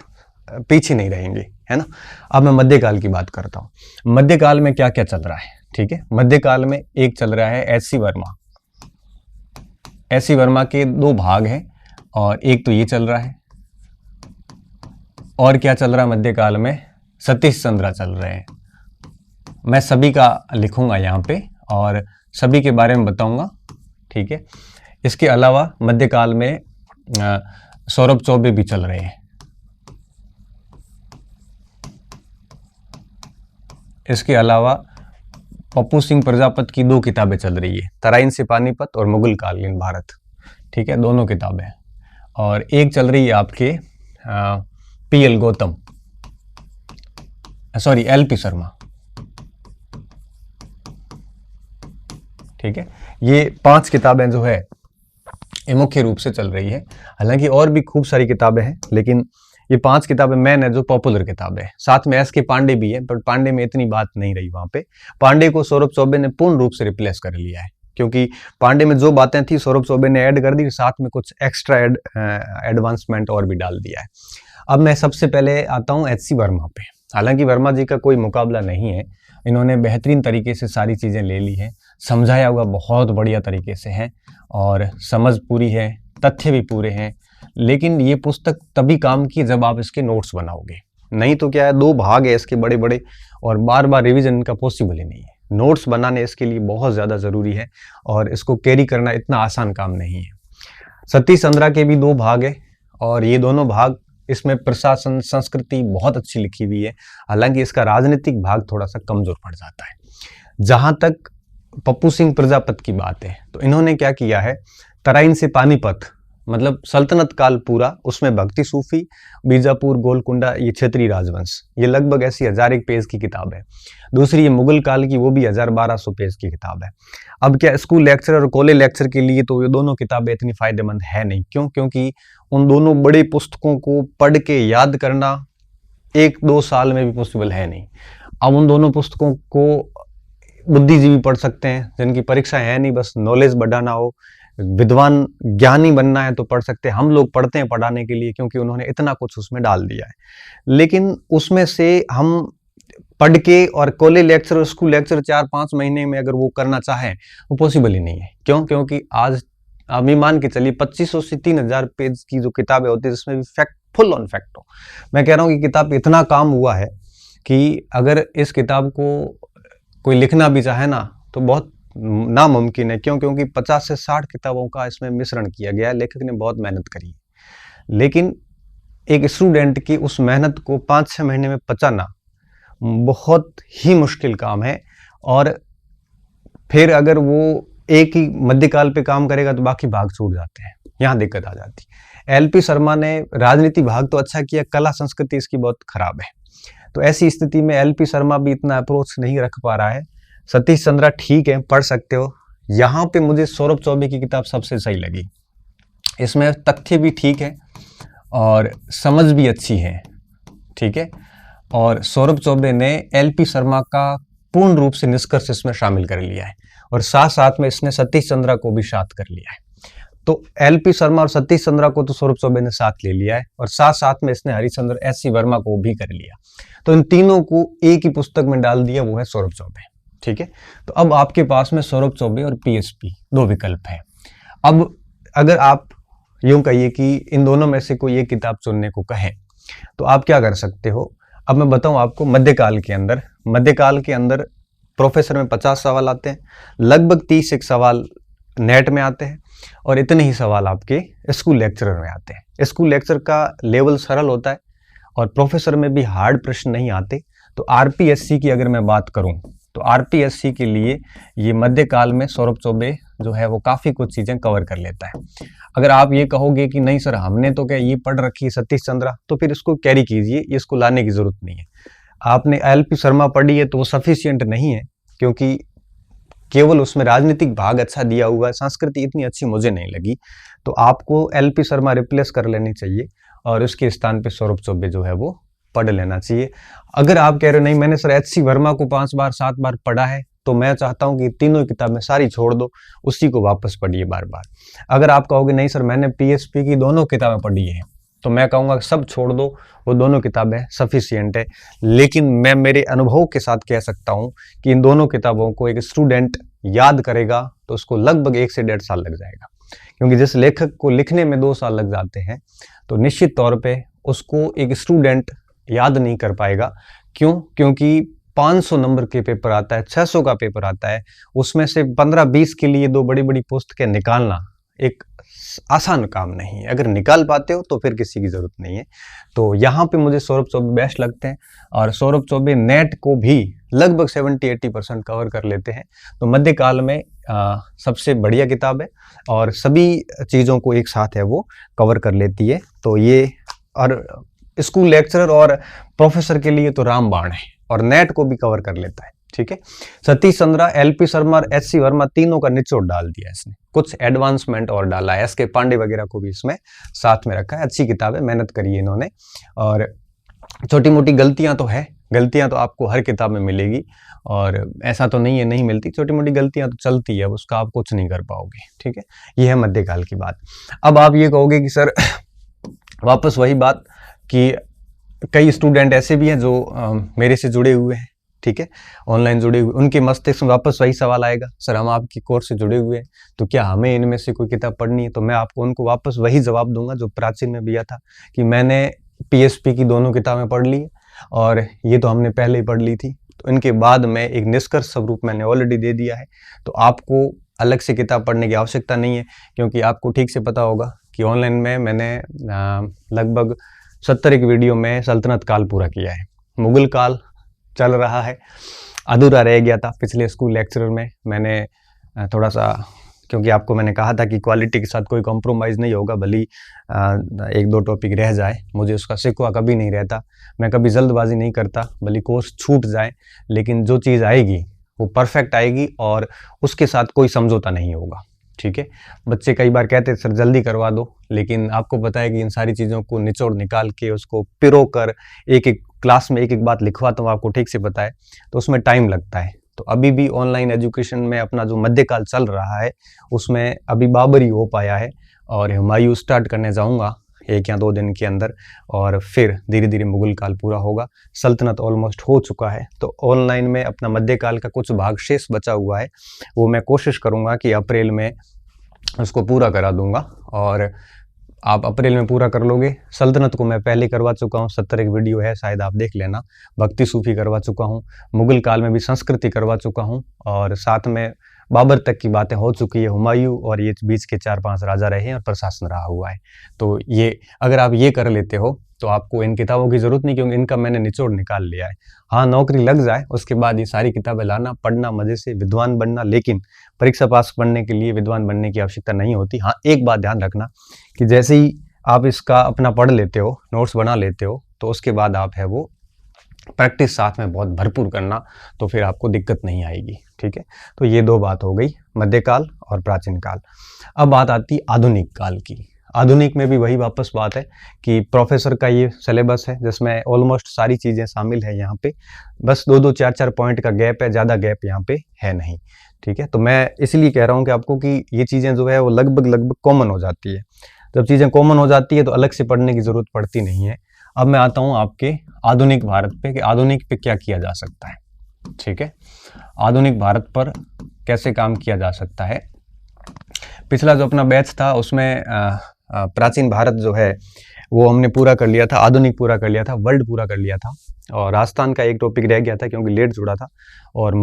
पीछे नहीं रहेंगे, है ना। अब मैं मध्यकाल की बात करता हूं। मध्यकाल में क्या क्या चल रहा है, ठीक है। मध्यकाल में एक चल रहा है एच.सी. वर्मा। एस सी वर्मा के 2 भाग हैं और एक तो ये चल रहा है, और क्या चल रहा है मध्यकाल में, सतीश चंद्रा चल रहे हैं। मैं सभी का लिखूंगा यहाँ पे और सभी के बारे में बताऊंगा, ठीक है। इसके अलावा मध्यकाल में सौरभ चौबे भी चल रहे हैं। इसके अलावा पप्पू सिंह प्रजापति की 2 किताबें चल रही है, तराइन से पानीपत और मुगल कालीन भारत, ठीक है, दोनों किताबें। और एक चल रही है आपके PL Gautam, sorry LP Sharma, ठीक है। ये 5 किताबें जो है ये मुख्य रूप से चल रही है। हालांकि और भी खूब सारी किताबें हैं, लेकिन ये 5 किताबें मैन है जो पॉपुलर किताबें है। साथ में एस के पांडे भी है, पर पांडे में इतनी बात नहीं रही वहां पे। पांडे को सौरभ चौबे ने पूर्ण रूप से रिप्लेस कर लिया है, क्योंकि पांडे में जो बातें थी सौरभ चौबे ने ऐड कर दी, साथ में कुछ एक्स्ट्रा एडवांसमेंट और भी डाल दिया है। अब मैं सबसे पहले आता हूँ एच सी वर्मा पे। हालांकि वर्मा जी का कोई मुकाबला नहीं है, इन्होंने बेहतरीन तरीके से सारी चीज़ें ले ली हैं, समझाया हुआ बहुत बढ़िया तरीके से है और समझ पूरी है, तथ्य भी पूरे हैं। लेकिन ये पुस्तक तभी काम की जब आप इसके नोट्स बनाओगे, नहीं तो क्या है 2 भाग है इसके बड़े बड़े और बार बार रिवीजन इनका पॉसिबल ही नहीं है। नोट्स बनाने इसके लिए बहुत ज़्यादा ज़रूरी है और इसको कैरी करना इतना आसान काम नहीं है। सतीश चंद्रा के भी 2 भाग है और ये दोनों भाग, इसमें प्रशासन संस्कृति बहुत अच्छी लिखी हुई है। हालांकि इसका राजनीतिक भाग थोड़ा सा कमजोर पड़ जाता है। जहां तक पप्पू सिंह प्रजापति की बात है, तो इन्होंने क्या किया है, तराइन से पानीपत मतलब सल्तनत काल पूरा, उसमें भक्ति सूफी, बीजापुर, गोलकुंडा, ये क्षेत्रीय राजवंश, ये लगभग ऐसी 1001 पेज की किताब है। दूसरी ये मुगल काल की, वो भी 1200 पेज की किताब है। अब क्या स्कूल लेक्चर और कॉलेज लेक्चर के लिए तो ये दोनों किताबें इतनी फायदेमंद है नहीं। क्यों? क्योंकि उन दोनों बड़े पुस्तकों को पढ़ के याद करना 1-2 साल में भी पॉसिबल है नहीं। अब उन दोनों पुस्तकों को बुद्धिजीवी पढ़ सकते हैं, जिनकी परीक्षा है नहीं, बस नॉलेज बढ़ाना हो, विद्वान ज्ञानी बनना है तो पढ़ सकते हैं। हम लोग पढ़ते हैं पढ़ाने के लिए, क्योंकि उन्होंने इतना कुछ उसमें डाल दिया है। लेकिन उसमें से हम पढ़ के और कॉलेज लेक्चर और स्कूल लेक्चर 4-5 महीने में अगर वो करना चाहें, वो पॉसिबल ही नहीं है। क्यों? क्योंकि आज अभी मान के चलिए 2500 से 3000 पेज की जो किताबें होती है, जिसमें भी फैक्ट, फुल ऑन फैक्ट हो। मैं कह रहा हूँ कि किताब इतना काम हुआ है कि अगर इस किताब को कोई लिखना भी चाहे ना, तो बहुत नामुमकिन है। क्यों? क्योंकि 50 से 60 किताबों का इसमें मिश्रण किया गया है। लेखक ने बहुत मेहनत करी है, लेकिन एक स्टूडेंट की उस मेहनत को 5-6 महीने में पचाना बहुत ही मुश्किल काम है। और फिर अगर वो एक ही मध्यकाल पे काम करेगा तो बाकी भाग छूट जाते हैं, यहाँ दिक्कत आ जाती है। एलपी शर्मा ने राजनीति भाग तो अच्छा किया, कला संस्कृति इसकी बहुत खराब है। तो ऐसी स्थिति में एलपी शर्मा भी इतना अप्रोच नहीं रख पा रहा है। सतीश चंद्रा ठीक है, पढ़ सकते हो। यहाँ पे मुझे सौरभ चौबे की किताब सबसे सही लगी। इसमें तथ्य भी ठीक है और समझ भी अच्छी है, ठीक है। और सौरभ चौबे ने एलपी शर्मा का पूर्ण रूप से निष्कर्ष इसमें शामिल कर लिया है और साथ साथ में इसने सतीश चंद्रा को भी साथ कर लिया है। तो एलपी शर्मा और सतीश चंद्रा को तो सौरभ चौबे ने साथ ले लिया है और साथ साथ में इसने हरिश्चंद्र एस सी वर्मा को भी कर लिया। तो इन तीनों को एक ही पुस्तक में डाल दिया, वो है सौरभ चौबे, ठीक है। तो अब आपके पास में सौरभ चौबे और पीएसपी 2 विकल्प हैं। अब अगर आप यूं कहिए कि इन दोनों में से कोई एक किताब चुनने को कहें, तो आप क्या कर सकते हो। अब मैं बताऊं आपको, मध्यकाल के अंदर प्रोफेसर में 50 सवाल आते हैं, लगभग 30 एक सवाल नेट में आते हैं और इतने ही सवाल आपके स्कूल लेक्चरर में आते हैं। स्कूल लेक्चर का लेवल सरल होता है और प्रोफेसर में भी हार्ड प्रश्न नहीं आते। तो आरपीएससी की अगर मैं बात करूं, तो आरपीएससी के लिए ये मध्यकाल में सौरभ चौबे जो है वो काफ़ी कुछ चीज़ें कवर कर लेता है। अगर आप ये कहोगे कि नहीं सर हमने तो क्या ये पढ़ रखी है सतीश चंद्रा, तो फिर इसको कैरी कीजिए, इसको लाने की ज़रूरत नहीं है। आपने एलपी शर्मा पढ़ी है तो वो सफिशियंट नहीं है, क्योंकि केवल उसमें राजनीतिक भाग अच्छा दिया हुआ है, संस्कृति इतनी अच्छी मुझे नहीं लगी। तो आपको एलपी शर्मा रिप्लेस कर लेनी चाहिए और उसके स्थान पे सौरभ चौबे जो है वो पढ़ लेना चाहिए। अगर आप कह रहे हो नहीं मैंने सर एच सी वर्मा को 5 बार 7 बार पढ़ा है, तो मैं चाहता हूं कि तीनों किताबें सारी छोड़ दो, उसी को वापस पढ़िए बार बार। अगर आप कहोगे नहीं सर मैंने पीएसपी की दोनों किताबें पढ़ी हैं, तो मैं कहूँगा सब छोड़ दो, वो दोनों किताबें सफिशियंट है। लेकिन मैं मेरे अनुभव के साथ कह सकता हूँ कि इन दोनों किताबों को एक स्टूडेंट याद करेगा तो उसको लगभग 1 से 1.5 साल लग जाएगा। क्योंकि जिस लेखक को लिखने में 2 साल लग जाते हैं तो निश्चित तौर पे उसको एक स्टूडेंट याद नहीं कर पाएगा। क्यों? क्योंकि 500 नंबर के पेपर आता है, 600 का पेपर आता है, उसमें से 15-20 के लिए 2 बड़ी-बड़ी पुस्तकें निकालना एक आसान काम नहीं है। अगर निकाल पाते हो तो फिर किसी की ज़रूरत नहीं है। तो यहाँ पे मुझे सौरभ चौबे बेस्ट लगते हैं और सौरभ चौबे नेट को भी लगभग 70-80% कवर कर लेते हैं। तो मध्यकाल में सबसे बढ़िया किताब है और सभी चीज़ों को एक साथ है वो कवर कर लेती है। तो ये और स्कूल लेक्चरर और प्रोफेसर के लिए तो रामबाण है और नेट को भी कवर कर लेता है। ठीक है, सतीश चंद्रा, एलपी शर्मा और एचसी वर्मा तीनों का निचोड़ डाल दिया इसने, कुछ एडवांसमेंट और डाला है, एसके पांडे वगैरह को भी इसमें साथ में रखा है। अच्छी किताब है, मेहनत करी है इन्होंने। और छोटी मोटी गलतियां तो है, गलतियां तो आपको हर किताब में मिलेगी और ऐसा तो नहीं है नहीं मिलती, छोटी मोटी गलतियां तो चलती है, उसका आप कुछ नहीं कर पाओगे। ठीक है, ये है मध्यकाल की बात। अब आप ये कहोगे कि सर वापस वही बात कि कई स्टूडेंट ऐसे भी हैं जो मेरे से जुड़े हुए हैं, ठीक है, ऑनलाइन जुड़े हुए, उनके मस्तिष्क में वापस वही सवाल आएगा, सर हम आपकी कोर्स से जुड़े हुए हैं तो क्या हमें इनमें से कोई किताब पढ़नी है? तो मैं आपको उनको वापस वही जवाब दूंगा जो प्राचीन में दिया था कि मैंने पीएसपी की दोनों किताबें पढ़ ली और ये तो हमने पहले ही पढ़ ली थी। तो इनके बाद में एक निष्कर्ष स्वरूप मैंने ऑलरेडी दे दिया है, तो आपको अलग से किताब पढ़ने की आवश्यकता नहीं है, क्योंकि आपको ठीक से पता होगा कि ऑनलाइन में मैंने लगभग 70 वीडियो में सल्तनत काल पूरा किया है। मुगल काल चल रहा है, अधूरा रह गया था पिछले स्कूल लेक्चर में। मैंने थोड़ा सा, क्योंकि आपको मैंने कहा था कि क्वालिटी के साथ कोई कॉम्प्रोमाइज़ नहीं होगा, भली 1-2 टॉपिक रह जाए, मुझे उसका शिकवा कभी नहीं रहता। मैं कभी जल्दबाजी नहीं करता, भली कोर्स छूट जाए, लेकिन जो चीज़ आएगी वो परफेक्ट आएगी और उसके साथ कोई समझौता नहीं होगा। ठीक है, बच्चे कई बार कहते हैं सर जल्दी करवा दो, लेकिन आपको पता है कि इन सारी चीज़ों को निचोड़ निकाल के उसको पिरो कर एक एक क्लास में एक एक बात लिखवाता हूँ, आपको ठीक से पता है, तो उसमें टाइम लगता है। तो अभी भी ऑनलाइन एजुकेशन में अपना जो मध्यकाल चल रहा है उसमें अभी बाबरी हो पाया है और हुमायूं स्टार्ट करने जाऊँगा 1 या 2 दिन के अंदर और फिर धीरे धीरे मुगल काल पूरा होगा। सल्तनत ऑलमोस्ट हो चुका है, तो ऑनलाइन में अपना मध्यकाल का कुछ भाग शेष बचा हुआ है, वो मैं कोशिश करूँगा कि अप्रैल में उसको पूरा करा दूंगा और आप अप्रैल में पूरा कर लोगे। सल्तनत को मैं पहले करवा चुका हूँ, 70 वीडियो है, शायद आप देख लेना। भक्ति सूफी करवा चुका हूँ, मुगल काल में भी संस्कृति करवा चुका हूँ और साथ में बाबर तक की बातें हो चुकी है, हुमायूं और ये बीच के 4-5 राजा रहे हैं और प्रशासन रहा हुआ है। तो ये अगर आप ये कर लेते हो तो आपको इन किताबों की ज़रूरत नहीं, क्योंकि इनका मैंने निचोड़ निकाल लिया है। हाँ, नौकरी लग जाए उसके बाद ये सारी किताबें लाना, पढ़ना, मज़े से विद्वान बनना, लेकिन परीक्षा पास करने के लिए विद्वान बनने की आवश्यकता नहीं होती। हाँ, एक बात ध्यान रखना कि जैसे ही आप इसका अपना पढ़ लेते हो, नोट्स बना लेते हो, तो उसके बाद आप है वो प्रैक्टिस साथ में बहुत भरपूर करना, तो फिर आपको दिक्कत नहीं आएगी। ठीक है, तो ये 2 बात हो गई, मध्यकाल और प्राचीन काल। अब बात आती आधुनिक काल की। आधुनिक में भी वही वापस बात है कि प्रोफेसर का ये सिलेबस है जिसमें ऑलमोस्ट सारी चीज़ें शामिल है। यहाँ पे बस 2-2, 4-4 पॉइंट का गैप है, ज़्यादा गैप यहाँ पे है नहीं। ठीक है, तो मैं इसलिए कह रहा हूँ कि आपको कि ये चीज़ें जो है वो लगभग कॉमन हो जाती है। जब चीज़ें कॉमन हो जाती है तो अलग से पढ़ने की ज़रूरत पड़ती नहीं है। अब मैं आता हूँ आपके आधुनिक भारत पे कि आधुनिक पे क्या किया जा सकता है। ठीक है, आधुनिक भारत पर कैसे काम किया जा सकता है। पिछला जो अपना बैच था उसमें प्राचीन भारत जो है वो हमने पूरा कर लिया था, आधुनिक पूरा कर लिया था, वर्ल्ड पूरा कर लिया था और राजस्थान का एक टॉपिक रह गया था क्योंकि लेट जुड़ा था और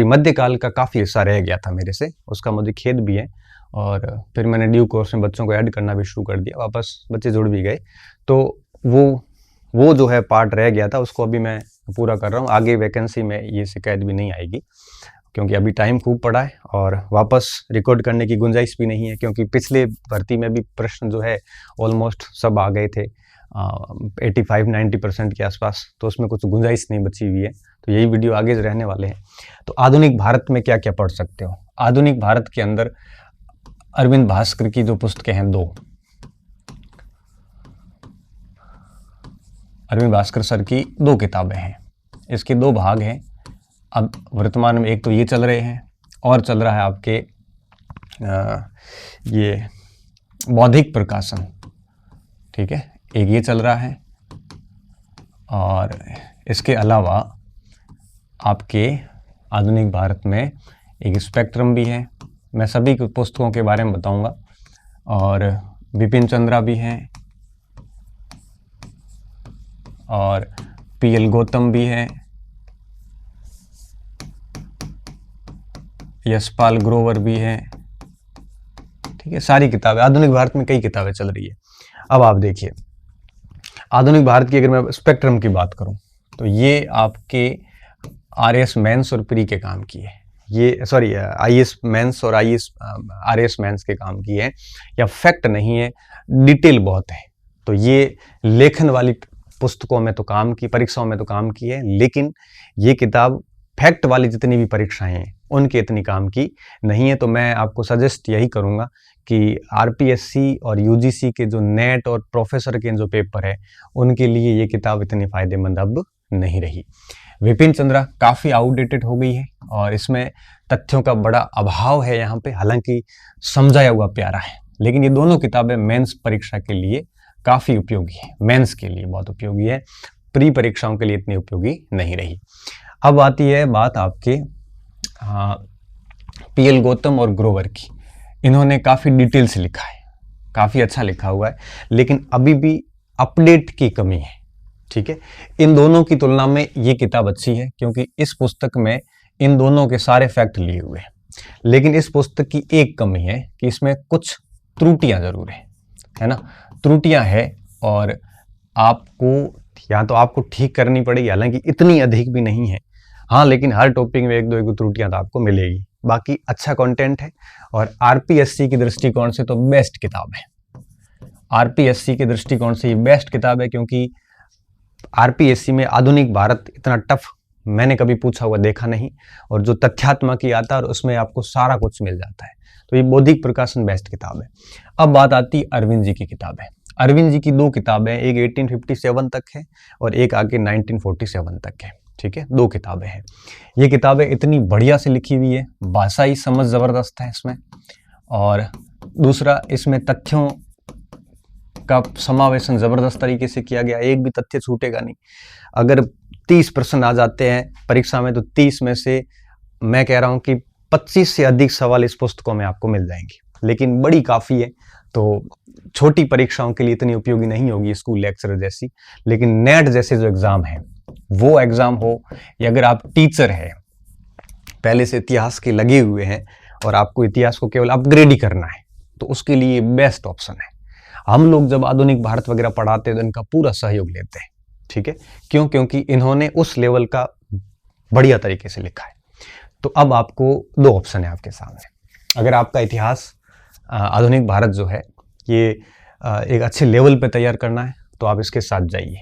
मध्यकाल का काफ़ी हिस्सा रह गया था मेरे से, उसका मुझे खेद भी है। और फिर मैंने ड्यू कोर्स में बच्चों को ऐड करना भी शुरू कर दिया, वापस बच्चे जुड़ भी गए, तो वो जो है पार्ट रह गया था उसको अभी मैं पूरा कर रहा हूँ। आगे वैकेंसी में ये शिकायत भी नहीं आएगी क्योंकि अभी टाइम खूब पड़ा है और वापस रिकॉर्ड करने की गुंजाइश भी नहीं है, क्योंकि पिछले भर्ती में भी प्रश्न जो है ऑलमोस्ट सब आ गए थे 85-90% के आसपास, तो उसमें कुछ गुंजाइश नहीं बची हुई है। तो यही वीडियो आगे रहने वाले हैं। तो आधुनिक भारत में क्या क्या पढ़ सकते हो। आधुनिक भारत के अंदर अरविंद भास्कर की जो पुस्तकें हैं 2, अरविंद भास्कर सर की 2 किताबें हैं, इसके 2 भाग हैं। अब वर्तमान में एक तो ये चल रहे हैं और चल रहा है आपके ये बौद्धिक प्रकाशन। ठीक है, एक ये चल रहा है और इसके अलावा आपके आधुनिक भारत में एक स्पेक्ट्रम भी है। मैं सभी पुस्तकों के बारे में बताऊंगा और बिपिन चंद्रा भी हैं, और पीएल गौतम भी हैं, यशपाल ग्रोवर भी हैं। ठीक है, सारी किताबें, आधुनिक भारत में कई किताबें चल रही है। अब आप देखिए, आधुनिक भारत की अगर मैं स्पेक्ट्रम की बात करूं तो ये आपके आरएएस मेंस और प्री के काम की है, ये सॉरी आईएएस मेंस और आरएएस मेंस के काम की है, या फैक्ट नहीं है, डिटेल बहुत है। तो ये लेखन वाली पुस्तकों में तो काम की, परीक्षाओं में तो काम की है, लेकिन ये किताब फैक्ट वाली जितनी भी परीक्षाएं हैं उनके इतनी काम की नहीं है। तो मैं आपको सजेस्ट यही करूंगा कि आरपीएससी और यूजीसी के जो नेट और प्रोफेसर के जो पेपर है उनके लिए ये किताब इतनी फायदेमंद अब नहीं रही। विपिन चंद्रा काफ़ी आउटडेटेड हो गई है और इसमें तथ्यों का बड़ा अभाव है यहाँ पे, हालांकि समझाया हुआ प्यारा है। लेकिन ये दोनों किताबें मेंस परीक्षा के लिए काफ़ी उपयोगी है, मेंस के लिए बहुत उपयोगी है, प्री परीक्षाओं के लिए इतनी उपयोगी नहीं रही। अब आती है बात आपके पीएल गौतम और ग्रोवर की। इन्होंने काफ़ी डिटेल से लिखा है, काफ़ी अच्छा लिखा हुआ है, लेकिन अभी भी अपडेट की कमी है। ठीक है, इन दोनों की तुलना में ये किताब अच्छी है क्योंकि इस पुस्तक में इन दोनों के सारे फैक्ट लिए हुए हैं। लेकिन इस पुस्तक की एक कमी है कि इसमें कुछ त्रुटियां जरूर है ना, त्रुटियां है और आपको या तो आपको ठीक करनी पड़ेगी, हालांकि इतनी अधिक भी नहीं है, हाँ, लेकिन हर टॉपिक में एक दो त्रुटियां तो आपको मिलेगी। बाकी अच्छा कंटेंट है और आरपीएससी की दृष्टिकोण से तो बेस्ट किताब है। आरपीएससी के दृष्टिकोण से ये बेस्ट किताब है क्योंकि आरपीएससी में आधुनिक भारत इतना टफ मैंने कभी पूछा हुआ देखा नहीं, और जो तथ्यात्मक ही आता है और उसमें आपको सारा कुछ मिल जाता है। तो ये बौद्धिक प्रकाशन बेस्ट किताब है। अब बात आती है अरविंद जी की किताबें। अरविंद जी की दो किताबें, एक 1857 तक है और एक आगे 1947 तक है। ठीक है, दो किताबें हैं। ये किताबें इतनी बढ़िया से लिखी हुई है, भाषाई समझ जबरदस्त है इसमें, और दूसरा इसमें तथ्यों का समावेशन जबरदस्त तरीके से किया गया, एक भी तथ्य छूटेगा नहीं। अगर 30 प्रश्न आ जाते हैं परीक्षा में तो 30 में से मैं कह रहा हूं कि 25 से अधिक सवाल इस पुस्तकों में आपको मिल जाएंगे, लेकिन बड़ी काफ़ी है। तो छोटी परीक्षाओं के लिए इतनी उपयोगी नहीं होगी स्कूल लेक्चर जैसी, लेकिन नेट जैसे जो एग्ज़ाम है, वो एग्ज़ाम हो, या अगर आप टीचर है, पहले से इतिहास के लगे हुए हैं और आपको इतिहास को केवल अपग्रेड ही करना है, तो उसके लिए बेस्ट ऑप्शन है। हम लोग जब आधुनिक भारत वगैरह पढ़ाते हैं तो इनका पूरा सहयोग लेते हैं। ठीक है, क्यों? क्योंकि इन्होंने उस लेवल का बढ़िया तरीके से लिखा है। तो अब आपको दो ऑप्शन है आपके सामने। अगर आपका इतिहास आधुनिक भारत जो है ये एक अच्छे लेवल पे तैयार करना है तो आप इसके साथ जाइए।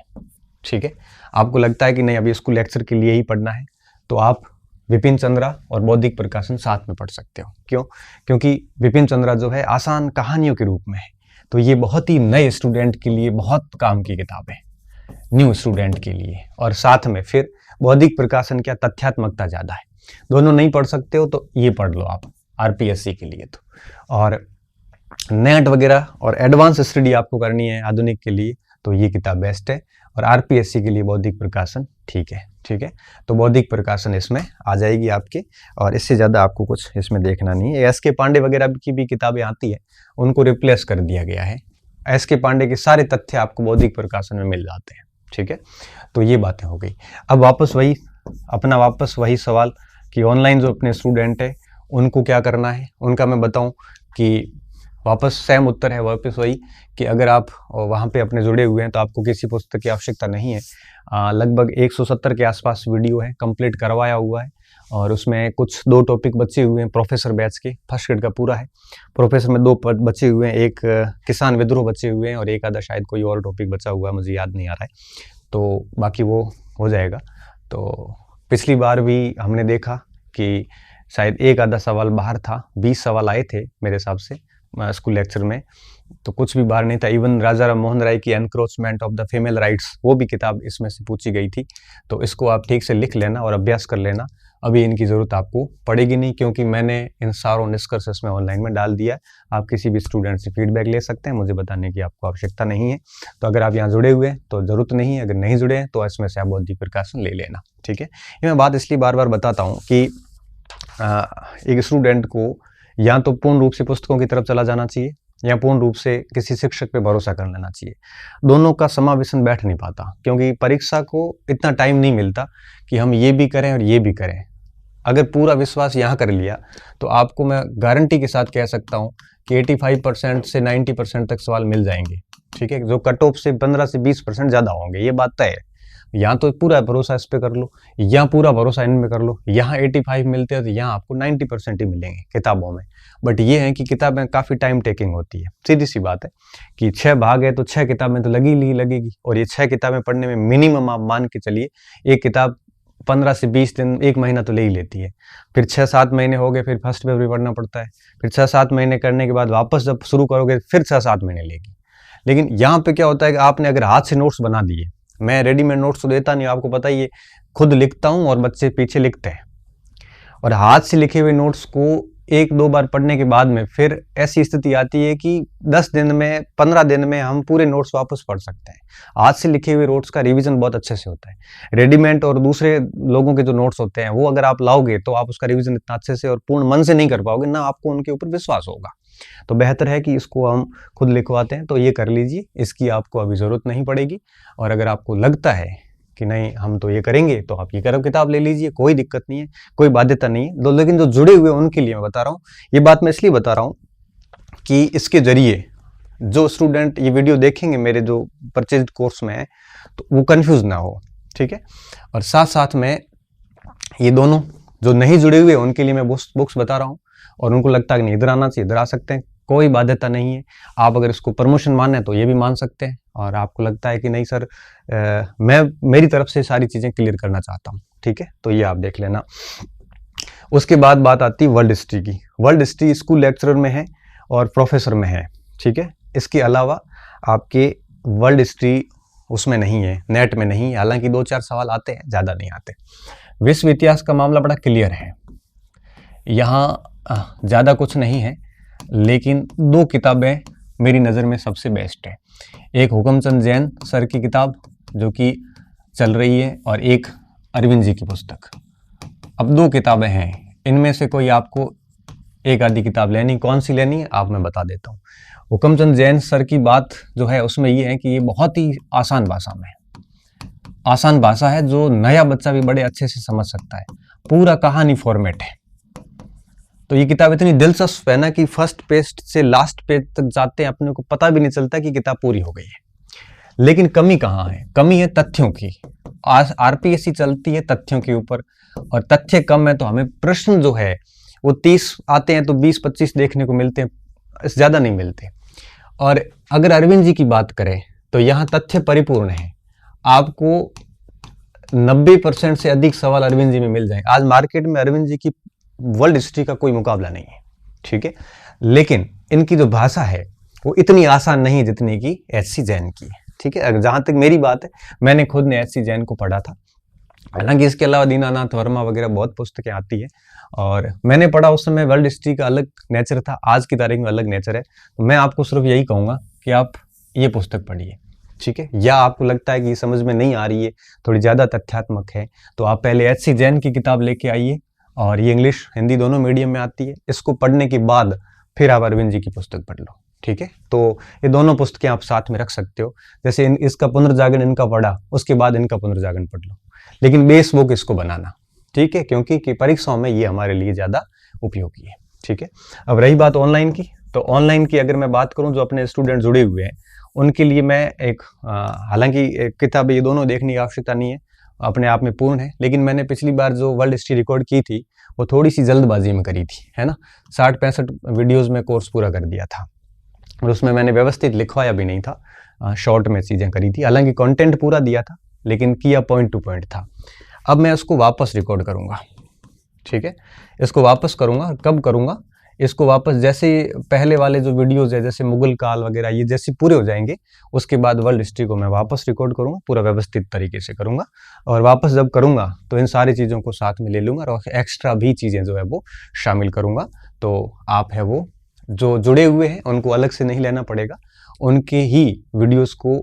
ठीक है, आपको लगता है कि नहीं अभी इसको लेक्चर के लिए ही पढ़ना है, तो आप विपिन चंद्रा और बौद्धिक प्रकाशन साथ में पढ़ सकते हो। क्यों? क्योंकि विपिन चंद्रा जो है आसान कहानियों के रूप में है, तो ये बहुत ही नए स्टूडेंट के लिए बहुत काम की किताब है, न्यू स्टूडेंट के लिए। और साथ में फिर बौद्धिक प्रकाशन क्या तथ्यात्मकता ज़्यादा है, दोनों नहीं पढ़ सकते हो तो ये पढ़ लो आप आरपीएससी के लिए। तो और नेट वगैरह और एडवांस स्टडी आपको करनी है आधुनिक के लिए तो ये किताब बेस्ट है, और आरपीएससी के लिए बौद्धिक प्रकाशन ठीक है। ठीक है, तो बौद्धिक प्रकाशन इसमें आ जाएगी आपके, और इससे ज़्यादा आपको कुछ इसमें देखना नहीं है। एस के पांडे वगैरह की भी किताबें आती है, उनको रिप्लेस कर दिया गया है। एस के पांडे के सारे तथ्य आपको बौद्धिक प्रकाशन में मिल जाते हैं। ठीक है, तो ये बातें हो गई। अब वापस वही सवाल कि ऑनलाइन जो अपने स्टूडेंट है उनको क्या करना है, उनका मैं बताऊं कि वापस सेम उत्तर है, वापस वही कि अगर आप वहाँ पे अपने जुड़े हुए हैं तो आपको किसी पुस्तक की आवश्यकता नहीं है। लगभग 170 के आसपास वीडियो है, कंप्लीट करवाया हुआ है, और उसमें कुछ 2 टॉपिक बचे हुए हैं प्रोफेसर बैच के, फर्स्ट ग्रेड का पूरा है। प्रोफेसर में 2 बचे हुए हैं, एक किसान विद्रोह बचे हुए हैं और एक आधा शायद कोई और टॉपिक बचा हुआ है, मुझे याद नहीं आ रहा है, तो बाकी वो हो जाएगा। तो पिछली बार भी हमने देखा कि शायद एक आधा सवाल बाहर था, 20 सवाल आए थे मेरे हिसाब से स्कूल लेक्चर में, तो कुछ भी बाहर नहीं था। इवन राजा राम मोहन राय की encroachment of the female rights, वो भी किताब इसमें से पूछी गई थी। तो इसको आप ठीक से लिख लेना और अभ्यास कर लेना, अभी इनकी ज़रूरत आपको पड़ेगी नहीं, क्योंकि मैंने इन सारों निष्कर्ष इसमें ऑनलाइन में डाल दिया है। आप किसी भी स्टूडेंट से फीडबैक ले सकते हैं, मुझे बताने की आपको आवश्यकता नहीं है। तो अगर आप यहाँ जुड़े हुए हैं तो ज़रूरत नहीं है, अगर नहीं जुड़े हैं तो इसमें से आप बौद्धिक प्रकाशन ले लेना। ठीक है, ये मैं बात इसलिए बार बार बताता हूँ कि एक स्टूडेंट को या तो पूर्ण रूप से पुस्तकों की तरफ चला जाना चाहिए, या पूर्ण रूप से किसी शिक्षक पे भरोसा कर लेना चाहिए। दोनों का समावेशन बैठ नहीं पाता, क्योंकि परीक्षा को इतना टाइम नहीं मिलता कि हम ये भी करें और ये भी करें। अगर पूरा विश्वास यहाँ कर लिया तो आपको मैं गारंटी के साथ कह सकता हूँ कि 85% से 90% तक सवाल मिल जाएंगे, ठीक है, जो कट ऑफ से 15 से 20% ज़्यादा होंगे, ये बात तय है। यहाँ तो पूरा भरोसा इस पे कर लो, यहाँ पूरा भरोसा इनमें कर लो। यहाँ 85 मिलते हैं तो यहाँ आपको 90% ही मिलेंगे किताबों में। बट ये है कि किताबें काफ़ी टाइम टेकिंग होती है। सीधी सी बात है कि 6 भाग है तो 6 किताबें तो लगेगी, और ये 6 किताबें पढ़ने में मिनिमम आप मान के चलिए एक किताब 15 से 20 दिन, 1 महीना तो ले ही लेती है। फिर 6-7 महीने हो गए, फिर फर्स्ट पेपर भी पढ़ना पड़ता है। फिर 6-7 महीने करने के बाद वापस जब शुरू करोगे फिर 6-7 महीने लेगी। लेकिन यहाँ पे क्या होता है कि आपने अगर हाथ से नोट्स बना दिए, मैं रेडीमेड नोट्स तो देता नहीं, आपको पता ही है, खुद लिखता हूँ और बच्चे पीछे लिखते हैं। और हाथ से लिखे हुए नोट्स को 1-2 बार पढ़ने के बाद में फिर ऐसी स्थिति आती है कि 10 दिन में, 15 दिन में हम पूरे नोट्स वापस पढ़ सकते हैं। हाथ से लिखे हुए नोट्स का रिवीजन बहुत अच्छे से होता है। रेडीमेड और दूसरे लोगों के जो नोट्स होते हैं वो अगर आप लाओगे तो आप उसका रिवीजन इतना अच्छे से और पूर्ण मन से नहीं कर पाओगे, ना आपको उनके ऊपर विश्वास होगा। तो बेहतर है कि इसको हम खुद लिखवाते हैं, तो ये कर लीजिए, इसकी आपको अभी ज़रूरत नहीं पड़ेगी। और अगर आपको लगता है कि नहीं हम तो ये करेंगे, तो आप ये करो, किताब ले लीजिए, कोई दिक्कत नहीं है, कोई बाध्यता नहीं है। लेकिन जो जुड़े हुए उनके लिए मैं बता रहा हूँ, ये बात मैं इसलिए बता रहा हूँ कि इसके जरिए जो स्टूडेंट ये वीडियो देखेंगे मेरे जो परचेज कोर्स में है, तो वो कंफ्यूज ना हो, ठीक है। और साथ साथ में ये दोनों जो नहीं जुड़े हुए उनके लिए मैं बुक्स बता रहा हूँ, और उनको लगता है कि नहीं इधर आना चाहिए, इधर आ सकते हैं, कोई बाध्यता नहीं है। आप अगर इसको प्रमोशन माने तो ये भी मान सकते हैं, और आपको लगता है कि नहीं सर मैं मेरी तरफ से सारी चीज़ें क्लियर करना चाहता हूँ, ठीक है, तो ये आप देख लेना। उसके बाद बात आती है वर्ल्ड हिस्ट्री की। वर्ल्ड हिस्ट्री स्कूल लेक्चरर में है और प्रोफेसर में है, ठीक है। इसके अलावा आपके वर्ल्ड हिस्ट्री उसमें नहीं है, नेट में नहीं है, हालांकि 2-4 सवाल आते हैं, ज़्यादा नहीं आते। विश्व इतिहास का मामला बड़ा क्लियर है, यहाँ ज़्यादा कुछ नहीं है, लेकिन 2 किताबें मेरी नज़र में सबसे बेस्ट है। एक हुकमचंद जैन सर की किताब जो कि चल रही है, और एक अरविंद जी की पुस्तक। अब 2 किताबें हैं, इनमें से कोई आपको एक आधी किताब लेनी, कौन सी लेनी है आप मैं बता देता हूँ। हुकमचंद जैन सर की बात जो है उसमें ये है कि ये बहुत ही आसान भाषा में, आसान भाषा है जो नया बच्चा भी बड़े अच्छे से समझ सकता है, पूरा कहानी फॉर्मेट है। तो ये किताब इतनी दिलचस्प है ना कि फर्स्ट पेज से लास्ट पेज तक जाते हैं अपने को पता भी नहीं चलता कि किताब पूरी हो गई है। लेकिन कमी कहाँ है? कमी है तथ्यों की। आज आरपीएससी चलती है तथ्यों के ऊपर, और तथ्य कम है तो हमें प्रश्न जो है वो 30 आते हैं तो 20-25 देखने को मिलते हैं, ज़्यादा नहीं मिलते। और अगर अरविंद जी की बात करें तो यहाँ तथ्य परिपूर्ण है, आपको 90% से अधिक सवाल अरविंद जी में मिल जाएंगे। आज मार्केट में अरविंद जी की वर्ल्ड हिस्ट्री का कोई मुकाबला नहीं है, ठीक है। लेकिन इनकी जो भाषा है वो इतनी आसान नहीं जितनी कि एचसी जैन की, ठीक है। जहां तक मेरी बात है, मैंने खुद ने एचसी जैन को पढ़ा था, हालांकि इसके अलावा दीनानाथ वर्मा वगैरह बहुत पुस्तकें आती है, और मैंने पढ़ा उस समय वर्ल्ड हिस्ट्री का अलग नेचर था, आज की तारीख में अलग नेचर है। तो मैं आपको सिर्फ यही कहूँगा कि आप ये पुस्तक पढ़िए, ठीक है। या आपको लगता है कि समझ में नहीं आ रही है, थोड़ी ज़्यादा तथ्यात्मक है, तो आप पहले एचसी जैन की किताब लेके आइए, और ये इंग्लिश हिंदी दोनों मीडियम में आती है। इसको पढ़ने के बाद फिर आप अरविंद जी की पुस्तक पढ़ लो, ठीक है। तो ये दोनों पुस्तकें आप साथ में रख सकते हो, जैसे इसका पुनर्जागरण इनका पढ़ा, उसके बाद इनका पुनर्जागरण पढ़ लो, लेकिन बेस बुक इसको बनाना, ठीक है, क्योंकि परीक्षाओं में ये हमारे लिए ज़्यादा उपयोगी है, ठीक है। अब रही बात ऑनलाइन की, तो ऑनलाइन की अगर मैं बात करूँ जो अपने स्टूडेंट जुड़े हुए हैं उनके लिए मैं एक हालांकि किताब ये दोनों देखने की आवश्यकता नहीं है, अपने आप में पूर्ण है, लेकिन मैंने पिछली बार जो वर्ल्ड हिस्ट्री रिकॉर्ड की थी वो थोड़ी सी जल्दबाजी में करी थी, है ना। 60-65 वीडियोज़ में कोर्स पूरा कर दिया था, और उसमें मैंने व्यवस्थित लिखवाया भी नहीं था, शॉर्ट में चीज़ें करी थी, हालांकि कंटेंट पूरा दिया था लेकिन किया पॉइंट टू पॉइंट था। अब मैं उसको वापस रिकॉर्ड करूँगा, ठीक है। इसको वापस करूँगा, कब करूँगा इसको वापस, जैसे पहले वाले जो वीडियोज़ है जैसे मुगल काल वगैरह ये जैसे पूरे हो जाएंगे, उसके बाद वर्ल्ड हिस्ट्री को मैं वापस रिकॉर्ड करूँगा, पूरा व्यवस्थित तरीके से करूँगा, और वापस जब करूँगा तो इन सारी चीज़ों को साथ में ले लूँगा, और एक्स्ट्रा भी चीज़ें जो है वो शामिल करूँगा। तो आप है वो जो जुड़े हुए हैं उनको अलग से नहीं लेना पड़ेगा, उनके ही वीडियोज़ को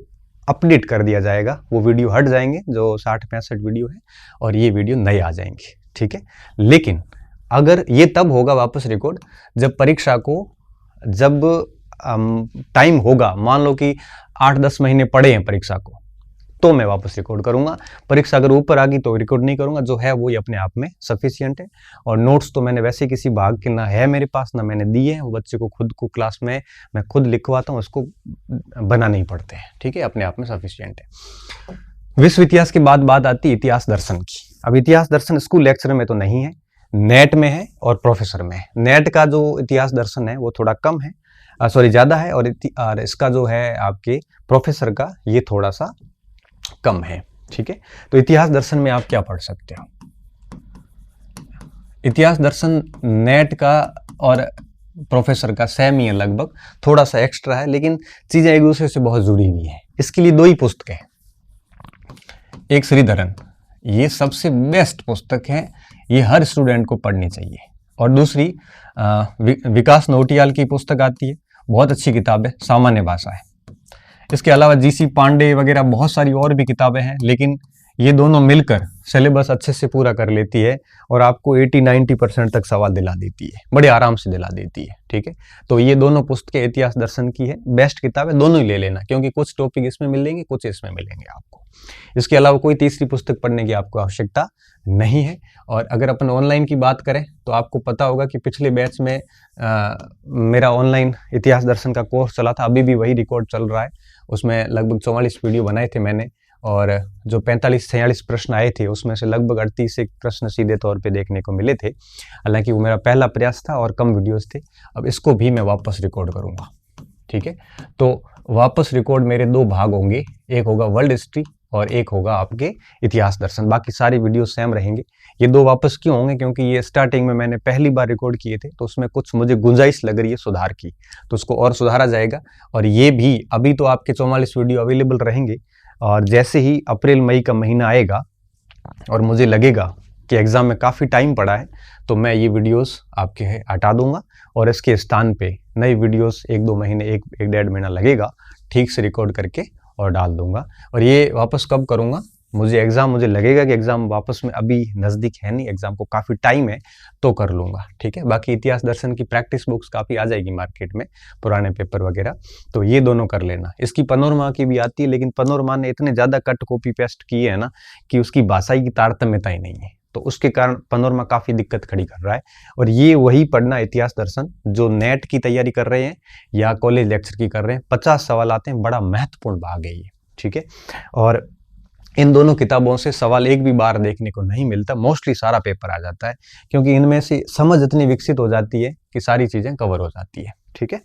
अपडेट कर दिया जाएगा, वो वीडियो हट जाएंगे जो 60-65 वीडियो है, और ये वीडियो नए आ जाएंगे, ठीक है। लेकिन अगर ये तब होगा वापस रिकॉर्ड जब परीक्षा को, जब टाइम होगा, मान लो कि 8-10 महीने पड़े हैं परीक्षा को, तो मैं वापस रिकॉर्ड करूंगा। परीक्षा अगर ऊपर आ गई तो रिकॉर्ड नहीं करूंगा, जो है वो ये अपने आप में सफिशियंट है। और नोट्स तो मैंने वैसे किसी भाग के ना है मेरे पास, ना मैंने दिए हैं, वो बच्चे को खुद को क्लास में मैं खुद लिखवाता हूँ, उसको बना नहीं पड़ते हैं, ठीक है, अपने आप में सफिशियंट है। विश्व इतिहास के बाद बात आती है इतिहास दर्शन की। अब इतिहास दर्शन स्कूल लेक्चर में तो नहीं है, नेट में है और प्रोफेसर में है। नेट का जो इतिहास दर्शन है वो थोड़ा कम है, सॉरी ज़्यादा है, और इसका जो है आपके प्रोफेसर का ये थोड़ा सा कम है, ठीक है। तो इतिहास दर्शन में आप क्या पढ़ सकते हो? इतिहास दर्शन नेट का और प्रोफेसर का सेम ही है लगभग, थोड़ा सा एक्स्ट्रा है, लेकिन चीजें एक दूसरे से बहुत जुड़ी हुई है। इसके लिए 2 ही पुस्तकें हैं, एक श्रीधरन, ये सबसे बेस्ट पुस्तक है, ये हर स्टूडेंट को पढ़नी चाहिए, और दूसरी विकास नोटियाल की पुस्तक आती है, बहुत अच्छी किताब है, सामान्य भाषा है। इसके अलावा जीसी पांडे वगैरह बहुत सारी और भी किताबें हैं, लेकिन ये दोनों मिलकर सिलेबस अच्छे से पूरा कर लेती है और आपको 80-90% तक सवाल दिला देती है, बड़े आराम से दिला देती है, ठीक है। तो ये दोनों पुस्तकें इतिहास दर्शन की है, बेस्ट किताब है, दोनों ही ले लेना, क्योंकि कुछ टॉपिक इसमें मिलेंगे, कुछ इसमें मिलेंगे आपको। इसके अलावा कोई तीसरी पुस्तक पढ़ने की आपको आवश्यकता नहीं है। और अगर अपन ऑनलाइन की बात करें तो आपको पता होगा कि पिछले बैच में मेरा ऑनलाइन इतिहास दर्शन का कोर्स चला था, अभी भी वही रिकॉर्ड चल रहा है। उसमें लगभग 44 वीडियो बनाए थे मैंने, और जो 45-46 प्रश्न आए थे उसमें से लगभग 38 एक प्रश्न सीधे तौर पे देखने को मिले थे। हालांकि वो मेरा पहला प्रयास था और कम वीडियोस थे। अब इसको भी मैं वापस रिकॉर्ड करूँगा, ठीक है। तो वापस रिकॉर्ड मेरे 2 भाग होंगे, एक होगा वर्ल्ड हिस्ट्री और एक होगा आपके इतिहास दर्शन। बाकी सारी वीडियो सेम रहेंगे। ये 2 वापस क्यों होंगे? क्योंकि ये स्टार्टिंग में मैंने पहली बार रिकॉर्ड किए थे, तो उसमें कुछ मुझे गुंजाइश लग रही है सुधार की, तो उसको और सुधारा जाएगा। और ये भी अभी तो आपके 44 वीडियो अवेलेबल रहेंगे, और जैसे ही अप्रैल मई का महीना आएगा और मुझे लगेगा कि एग्ज़ाम में काफ़ी टाइम पड़ा है, तो मैं ये वीडियोस आपके हटा दूंगा और इसके स्थान पे नई वीडियोस 1-2 महीने, 1-1.5 महीना लगेगा, ठीक से रिकॉर्ड करके और डाल दूंगा। और ये वापस कब करूंगा? मुझे लगेगा कि एग्ज़ाम वापस में अभी नज़दीक है नहीं, एग्ज़ाम को काफ़ी टाइम है, तो कर लूँगा, ठीक है। बाकी इतिहास दर्शन की प्रैक्टिस बुक्स काफ़ी आ जाएगी मार्केट में, पुराने पेपर वगैरह, तो ये दोनों कर लेना। इसकी पनोरमा की भी आती है, लेकिन पनोरमा ने इतने ज़्यादा कट कॉपी पेस्ट किए हैं ना कि उसकी भाषाई की तारतम्यता ही नहीं है, तो उसके कारण पनोरमा काफ़ी दिक्कत खड़ी कर रहा है। और ये वही पढ़ना इतिहास दर्शन जो नेट की तैयारी कर रहे हैं या कॉलेज लेक्चर की कर रहे हैं, 50 सवाल आते हैं, बड़ा महत्वपूर्ण भाग है ये, ठीक है। और इन दोनों किताबों से सवाल एक भी बार देखने को नहीं मिलता, मोस्टली सारा पेपर आ जाता है, क्योंकि इनमें से समझ इतनी विकसित हो जाती है कि सारी चीज़ें कवर हो जाती है, ठीक है।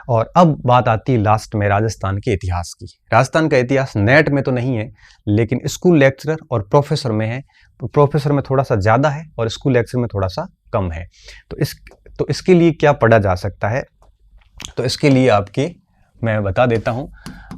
और अब बात आती है लास्ट में राजस्थान के इतिहास की। राजस्थान का इतिहास नेट में तो नहीं है, लेकिन स्कूल लेक्चरर और प्रोफेसर में है। तो प्रोफेसर में थोड़ा सा ज़्यादा है और स्कूल लेक्चर में थोड़ा सा कम है। तो इसके लिए क्या पढ़ा जा सकता है? तो इसके लिए आपके मैं बता देता हूँ,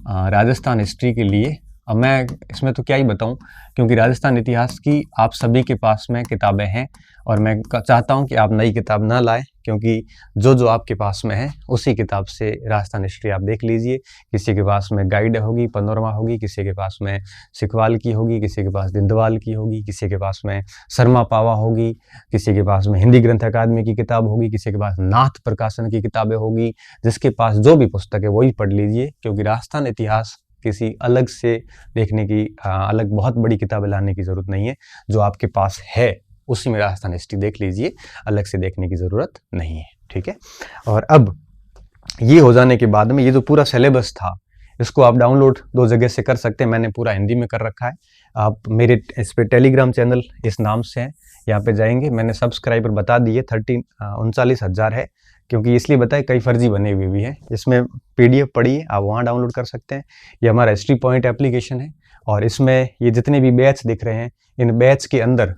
राजस्थान हिस्ट्री के लिए अब मैं इसमें तो क्या ही बताऊं, क्योंकि राजस्थान इतिहास की आप सभी के पास में किताबें हैं, और मैं चाहता हूं कि आप नई किताब ना लाएं, क्योंकि जो आपके पास में है उसी किताब से राजस्थान हिस्ट्री आप देख लीजिए। किसी के पास में गाइड होगी, पनोरमा होगी, किसी के पास में सिखवाल की होगी, किसी के पास दिंदवाल की होगी, किसी के पास में शर्मा पावा होगी, किसी के पास में हिंदी ग्रंथ अकादमी की किताब होगी, किसी के पास नाथ प्रकाशन की किताबें होगी। जिसके पास जो भी पुस्तक है वही पढ़ लीजिए, क्योंकि राजस्थान इतिहास किसी अलग से देखने की अलग बहुत बड़ी किताबें लाने की ज़रूरत नहीं है। जो आपके पास है उसी में राजस्थान हिस्ट्री देख लीजिए, अलग से देखने की ज़रूरत नहीं है, ठीक है। और अब ये हो जाने के बाद में ये जो पूरा सिलेबस था, इसको आप डाउनलोड 2 जगह से कर सकते हैं। मैंने पूरा हिंदी में कर रखा है। आप मेरे इस पे टेलीग्राम चैनल इस नाम से है, यहाँ पे जाएंगे, मैंने सब्सक्राइबर बता दिए 39,000 है, क्योंकि इसलिए बताए कई फर्जी बने हुए भी हैं। इसमें PDF पढ़िए, आप वहाँ डाउनलोड कर सकते हैं। ये हमारा हिस्ट्री पॉइंट एप्लीकेशन है, और इसमें ये जितने भी बैच दिख रहे हैं, इन बैच के अंदर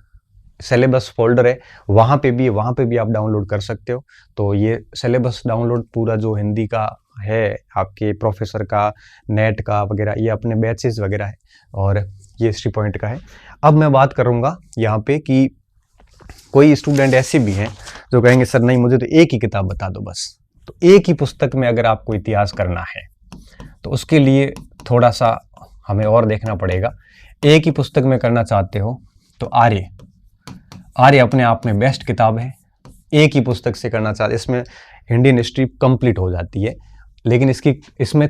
सिलेबस फोल्डर है, वहाँ पे भी आप डाउनलोड कर सकते हो। तो ये सिलेबस डाउनलोड पूरा जो हिंदी का है, आपके प्रोफेसर का, नेट का वगैरह, ये अपने बैचेस वगैरह है, और ये हिस्ट्री पॉइंट का है। अब मैं बात करूँगा यहाँ पे कि कोई स्टूडेंट ऐसे भी हैं जो कहेंगे सर नहीं, मुझे तो एक ही किताब बता दो बस। तो एक ही पुस्तक में अगर आपको इतिहास करना है तो उसके लिए थोड़ा सा हमें और देखना पड़ेगा। एक ही पुस्तक में करना चाहते हो तो आर्य अपने आप में बेस्ट किताब है। एक ही पुस्तक से करना चाहते, इसमें इंडियन हिस्ट्री कंप्लीट हो जाती है। लेकिन इसमें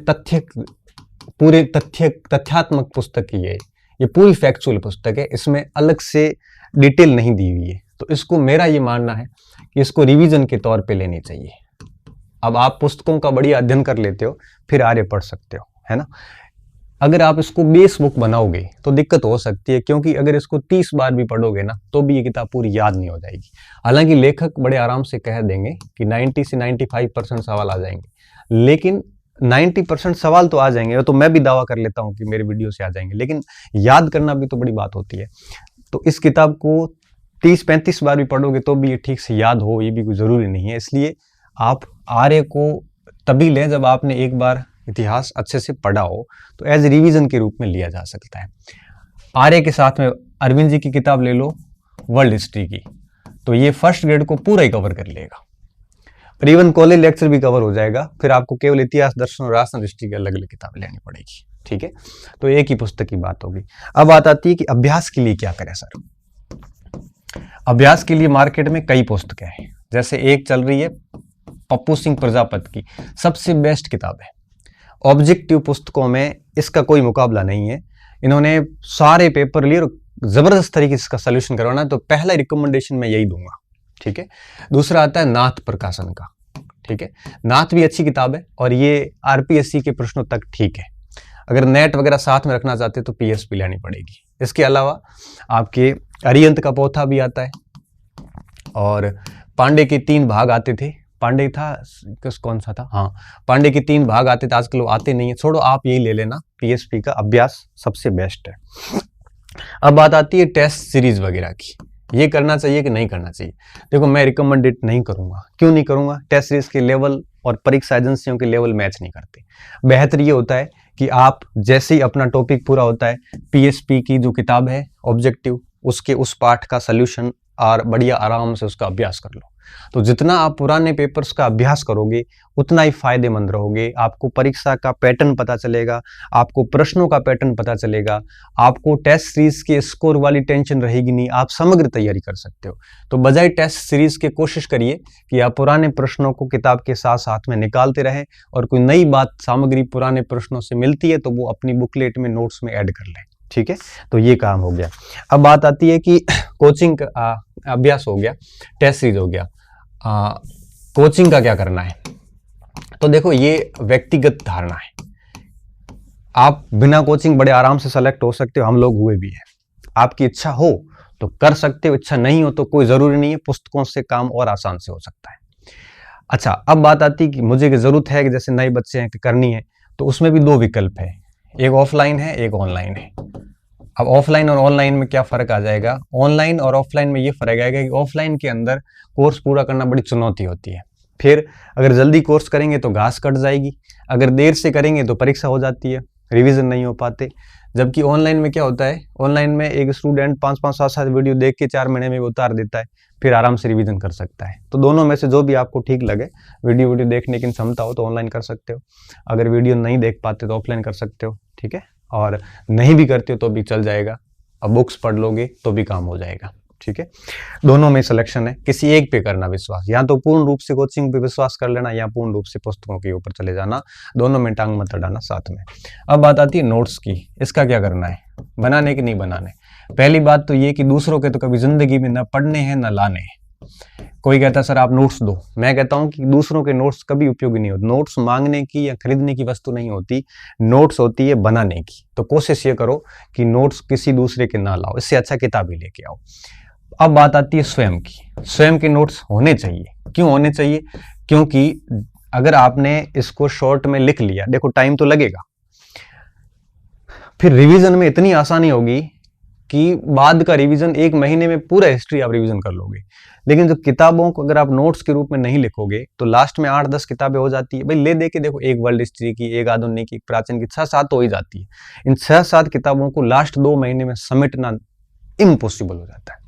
तथ्यात्मक पुस्तक ही है, ये पूरी फैक्चुअल पुस्तक है, इसमें अलग से डिटेल नहीं दी हुई है। तो इसको मेरा ये मानना है कि इसको रिवीजन के तौर पे लेनी चाहिए। अब आप पुस्तकों का बढ़िया अध्ययन कर लेते हो, फिर आगे पढ़ सकते हो, है ना। अगर आप इसको बेस बुक बनाओगे तो दिक्कत हो सकती है, क्योंकि अगर इसको 30 बार भी पढ़ोगे ना तो भी ये किताब पूरी याद नहीं हो जाएगी। हालांकि लेखक बड़े आराम से कह देंगे कि 90 से 95% सवाल आ जाएंगे, लेकिन 90% सवाल तो आ जाएंगे, तो मैं भी दावा कर लेता हूँ कि मेरे वीडियो से आ जाएंगे, लेकिन याद करना भी तो बड़ी बात होती है। तो इस किताब को 30-35 बार भी पढ़ोगे तो भी ये ठीक से याद हो, ये भी कोई ज़रूरी नहीं है। इसलिए आप आर्य को तभी लें जब आपने एक बार इतिहास अच्छे से पढ़ा हो, तो एज रिवीजन के रूप में लिया जा सकता है। आर्य के साथ में अरविंद जी की किताब ले लो, वर्ल्ड हिस्ट्री की, तो ये फर्स्ट ग्रेड को पूरा ही कवर कर लेगा, और इवन कॉलेज लेक्चर भी कवर हो जाएगा। फिर आपको केवल इतिहास, दर्शन और राजस्थान हिस्ट्री की अलग अलग किताब लेनी पड़ेगी, ठीक है। तो एक ही पुस्तक की बात होगी। अब बात आती है कि अभ्यास के लिए क्या करें सर। अभ्यास के लिए मार्केट में कई पुस्तकें हैं, जैसे एक चल रही है पप्पू सिंह प्रजापति की, सबसे बेस्ट किताब है। ऑब्जेक्टिव पुस्तकों में इसका कोई मुकाबला नहीं है। इन्होंने सारे पेपर लिए और जबरदस्त तरीके से इसका सोल्यूशन करवाना है, तो पहला रिकमेंडेशन मैं यही दूंगा, ठीक है। दूसरा आता है नाथ प्रकाशन का, ठीक है। नाथ भी अच्छी किताब है और ये आरपीएससी के प्रश्नों तक ठीक है। अगर नेट वगैरह साथ में रखना चाहते तो पीएसपी लेनी पड़ेगी। इसके अलावा आपके अरिहंत का पोथा भी आता है, और पांडे के 3 भाग आते थे, पांडे था कौन सा था, हाँ, पांडे के 3 भाग आते थे, आजकल वो आते नहीं है, छोड़ो, आप यही ले लेना, पीएसपी का अभ्यास सबसे बेस्ट है। अब बात आती है टेस्ट सीरीज वगैरह की, ये करना चाहिए कि नहीं करना चाहिए। देखो, मैं रिकमेंडेड नहीं करूंगा। क्यों नहीं करूंगा? टेस्ट सीरीज के लेवल और परीक्षा एजेंसियों के लेवल मैच नहीं करते। बेहतर ये होता है कि आप जैसे ही अपना टॉपिक पूरा होता है, पीएसपी की जो किताब है ऑब्जेक्टिव, उसके उस पाठ का सल्यूशन और बढ़िया आराम से उसका अभ्यास कर लो। तो जितना आप पुराने पेपर्स का अभ्यास करोगे उतना ही फायदेमंद रहोगे। आपको परीक्षा का पैटर्न पता चलेगा, आपको प्रश्नों का पैटर्न पता चलेगा, आपको टेस्ट सीरीज के स्कोर वाली टेंशन रहेगी नहीं, आप समग्र तैयारी कर सकते हो। तो बजाय टेस्ट सीरीज के कोशिश करिए कि आप पुराने प्रश्नों को किताब के साथ साथ में निकालते रहें, और कोई नई बात सामग्री पुराने प्रश्नों से मिलती है तो वो अपनी बुकलेट में, नोट्स में ऐड कर लें, ठीक है। तो ये काम हो गया। अब बात आती है कि कोचिंग का अभ्यास हो गया, टेस्ट सीरीज हो गया, कोचिंग का क्या करना है। तो देखो, ये व्यक्तिगत धारणा है। आप बिना कोचिंग बड़े आराम से सेलेक्ट हो सकते हो, हम लोग हुए भी हैं। आपकी इच्छा हो तो कर सकते हो, इच्छा नहीं हो तो कोई जरूरी नहीं है, पुस्तकों से काम और आसान से हो सकता है। अच्छा, अब बात आती है कि मुझे जरूरत है कि जैसे नए बच्चे हैं कि करनी है, तो उसमें भी 2 विकल्प है, एक ऑफलाइन है, एक ऑनलाइन है। अब ऑफलाइन और ऑनलाइन में क्या फर्क आ जाएगा? ऑनलाइन और ऑफलाइन में ये फर्क आएगा कि ऑफलाइन के अंदर कोर्स पूरा करना बड़ी चुनौती होती है। फिर अगर जल्दी कोर्स करेंगे तो घास कट जाएगी, अगर देर से करेंगे तो परीक्षा हो जाती है, रिवीजन नहीं हो पाते। जबकि ऑनलाइन में क्या होता है, ऑनलाइन में एक स्टूडेंट 5-5, 7-7 वीडियो देख के 4 महीने में उतार देता है, फिर आराम से रिवीजन कर सकता है। तो दोनों में से जो भी आपको ठीक लगे, वीडियो देखने की क्षमता हो तो ऑनलाइन कर सकते हो, अगर वीडियो नहीं देख पाते तो ऑफलाइन कर सकते हो, ठीक है। और नहीं भी करते हो तो भी चल जाएगा, अब बुक्स पढ़ लोगे तो भी काम हो जाएगा, ठीक है। दोनों में सिलेक्शन है, किसी एक पे करना विश्वास, या तो पूर्ण रूप से कोचिंग पे विश्वास कर लेना या पूर्ण रूप से पुस्तकों के ऊपर चले जाना, दोनों में टांग मत अड़ाना साथ में। अब बात आती है नोट्स की, इसका क्या करना है, बनाने की नहीं बनाने। पहली बात तो ये कि दूसरों के तो कभी जिंदगी में ना पढ़ने हैं ना लाने हैं। कोई कहता है सर आप नोट्स दो, मैं कहता हूं कि दूसरों के नोट्स कभी उपयोगी नहीं होते। नोट्स मांगने की या खरीदने की वस्तु नहीं होती, नोट्स होती है बनाने की। तो कोशिश ये करो कि नोट्स किसी दूसरे के ना लाओ, इससे अच्छा किताब ही लेके आओ। अब बात आती है स्वयं की, स्वयं के नोट्स होने चाहिए। क्यों होने चाहिए? क्योंकि अगर आपने इसको शॉर्ट में लिख लिया, देखो टाइम तो लगेगा, फिर रिवीजन में इतनी आसानी होगी कि बाद का रिवीजन 1 महीने में पूरा हिस्ट्री आप रिवीजन कर लोगे। लेकिन जब किताबों को अगर आप नोट्स के रूप में नहीं लिखोगे तो लास्ट में 8-10 किताबें हो जाती है। भाई ले दे के देखो, एक वर्ल्ड हिस्ट्री की, एक आधुनिक की, एक प्राचीन की, 6-7 तो हो ही जाती है। इन 6-7 किताबों को लास्ट 2 महीने में समेटना इम्पॉसिबल हो जाता है।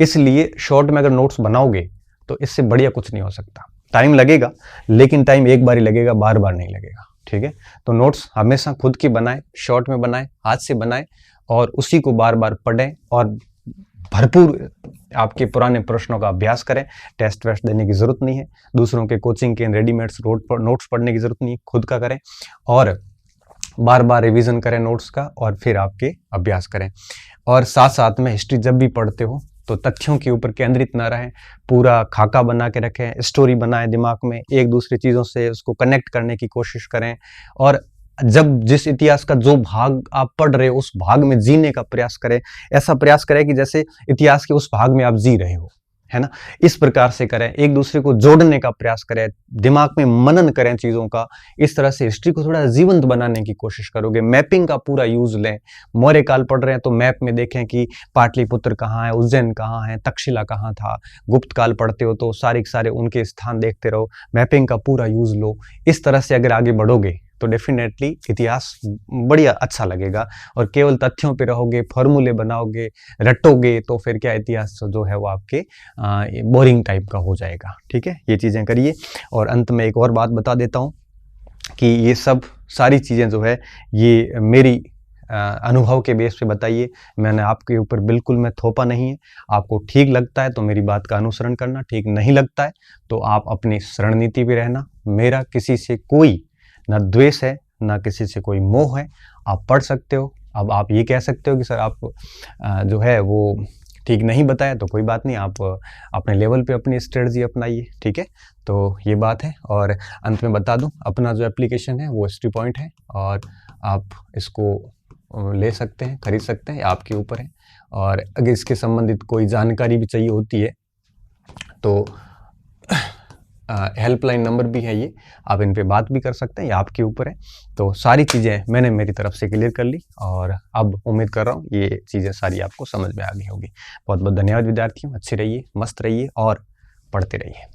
इसलिए शॉर्ट में अगर नोट्स बनाओगे तो इससे बढ़िया कुछ नहीं हो सकता। टाइम लगेगा, लेकिन टाइम एक बार ही लगेगा, बार बार नहीं लगेगा, ठीक है। तो नोट्स हमेशा खुद की बनाएं, शॉर्ट में बनाएं, हाथ से बनाएं, और उसी को बार बार पढ़ें और भरपूर आपके पुराने प्रश्नों का अभ्यास करें। टेस्ट वेस्ट देने की ज़रूरत नहीं है, दूसरों के कोचिंग के रेडीमेड्स नोट्स पढ़ने की ज़रूरत नहीं है, खुद का करें और बार बार रिवीजन करें नोट्स का और फिर आपके अभ्यास करें। और साथ साथ में हिस्ट्री जब भी पढ़ते हो तो तथ्यों के ऊपर केंद्रित ना रहें, पूरा खाका बना के रखें, स्टोरी बनाएं दिमाग में, एक दूसरी चीज़ों से उसको कनेक्ट करने की कोशिश करें और जब जिस इतिहास का जो भाग आप पढ़ रहे हो उस भाग में जीने का प्रयास करें। ऐसा प्रयास करें कि जैसे इतिहास के उस भाग में आप जी रहे हो, है ना। इस प्रकार से करें, एक दूसरे को जोड़ने का प्रयास करें, दिमाग में मनन करें चीज़ों का। इस तरह से हिस्ट्री को थोड़ा जीवंत बनाने की कोशिश करोगे। मैपिंग का पूरा यूज लें। मौर्य काल पढ़ रहे हैं तो मैप में देखें कि पाटलिपुत्र कहाँ है, उज्जैन कहाँ है, तक्षशिला कहाँ था। गुप्त काल पढ़ते हो तो सारे के सारे उनके स्थान देखते रहो, मैपिंग का पूरा यूज लो। इस तरह से अगर आगे बढ़ोगे तो डेफिनेटली इतिहास बढ़िया अच्छा लगेगा। और केवल तथ्यों पे रहोगे, फॉर्मूले बनाओगे, रटोगे तो फिर क्या इतिहास जो है वो आपके बोरिंग टाइप का हो जाएगा। ठीक है, ये चीज़ें करिए। और अंत में एक और बात बता देता हूँ कि ये सब सारी चीज़ें जो है ये मेरी अनुभव के बेस पे बताइए। मैंने आपके ऊपर बिल्कुल मैं थोपा नहीं है। आपको ठीक लगता है तो मेरी बात का अनुसरण करना, ठीक नहीं लगता है तो आप अपनी रणनीति पे रहना। मेरा किसी से कोई ना द्वेष है, ना किसी से कोई मोह है। आप पढ़ सकते हो। अब आप ये कह सकते हो कि सर आप जो है वो ठीक नहीं बताया, तो कोई बात नहीं, आप अपने लेवल पे अपनी स्ट्रेटजी अपनाइए। ठीक है, तो ये बात है। और अंत में बता दूं, अपना जो एप्लीकेशन है वो हिस्ट्री पॉइंट है और आप इसको ले सकते हैं, खरीद सकते हैं, आपके ऊपर है। और अगर इसके संबंधित कोई जानकारी भी चाहिए होती है तो हेल्पलाइन नंबर भी है ये, आप इन पे बात भी कर सकते हैं, ये आपके ऊपर है। तो सारी चीज़ें मैंने मेरी तरफ से क्लियर कर ली और अब उम्मीद कर रहा हूँ ये चीज़ें सारी आपको समझ में आ गई होगी। बहुत बहुत धन्यवाद विद्यार्थियों, अच्छे रहिए, मस्त रहिए और पढ़ते रहिए।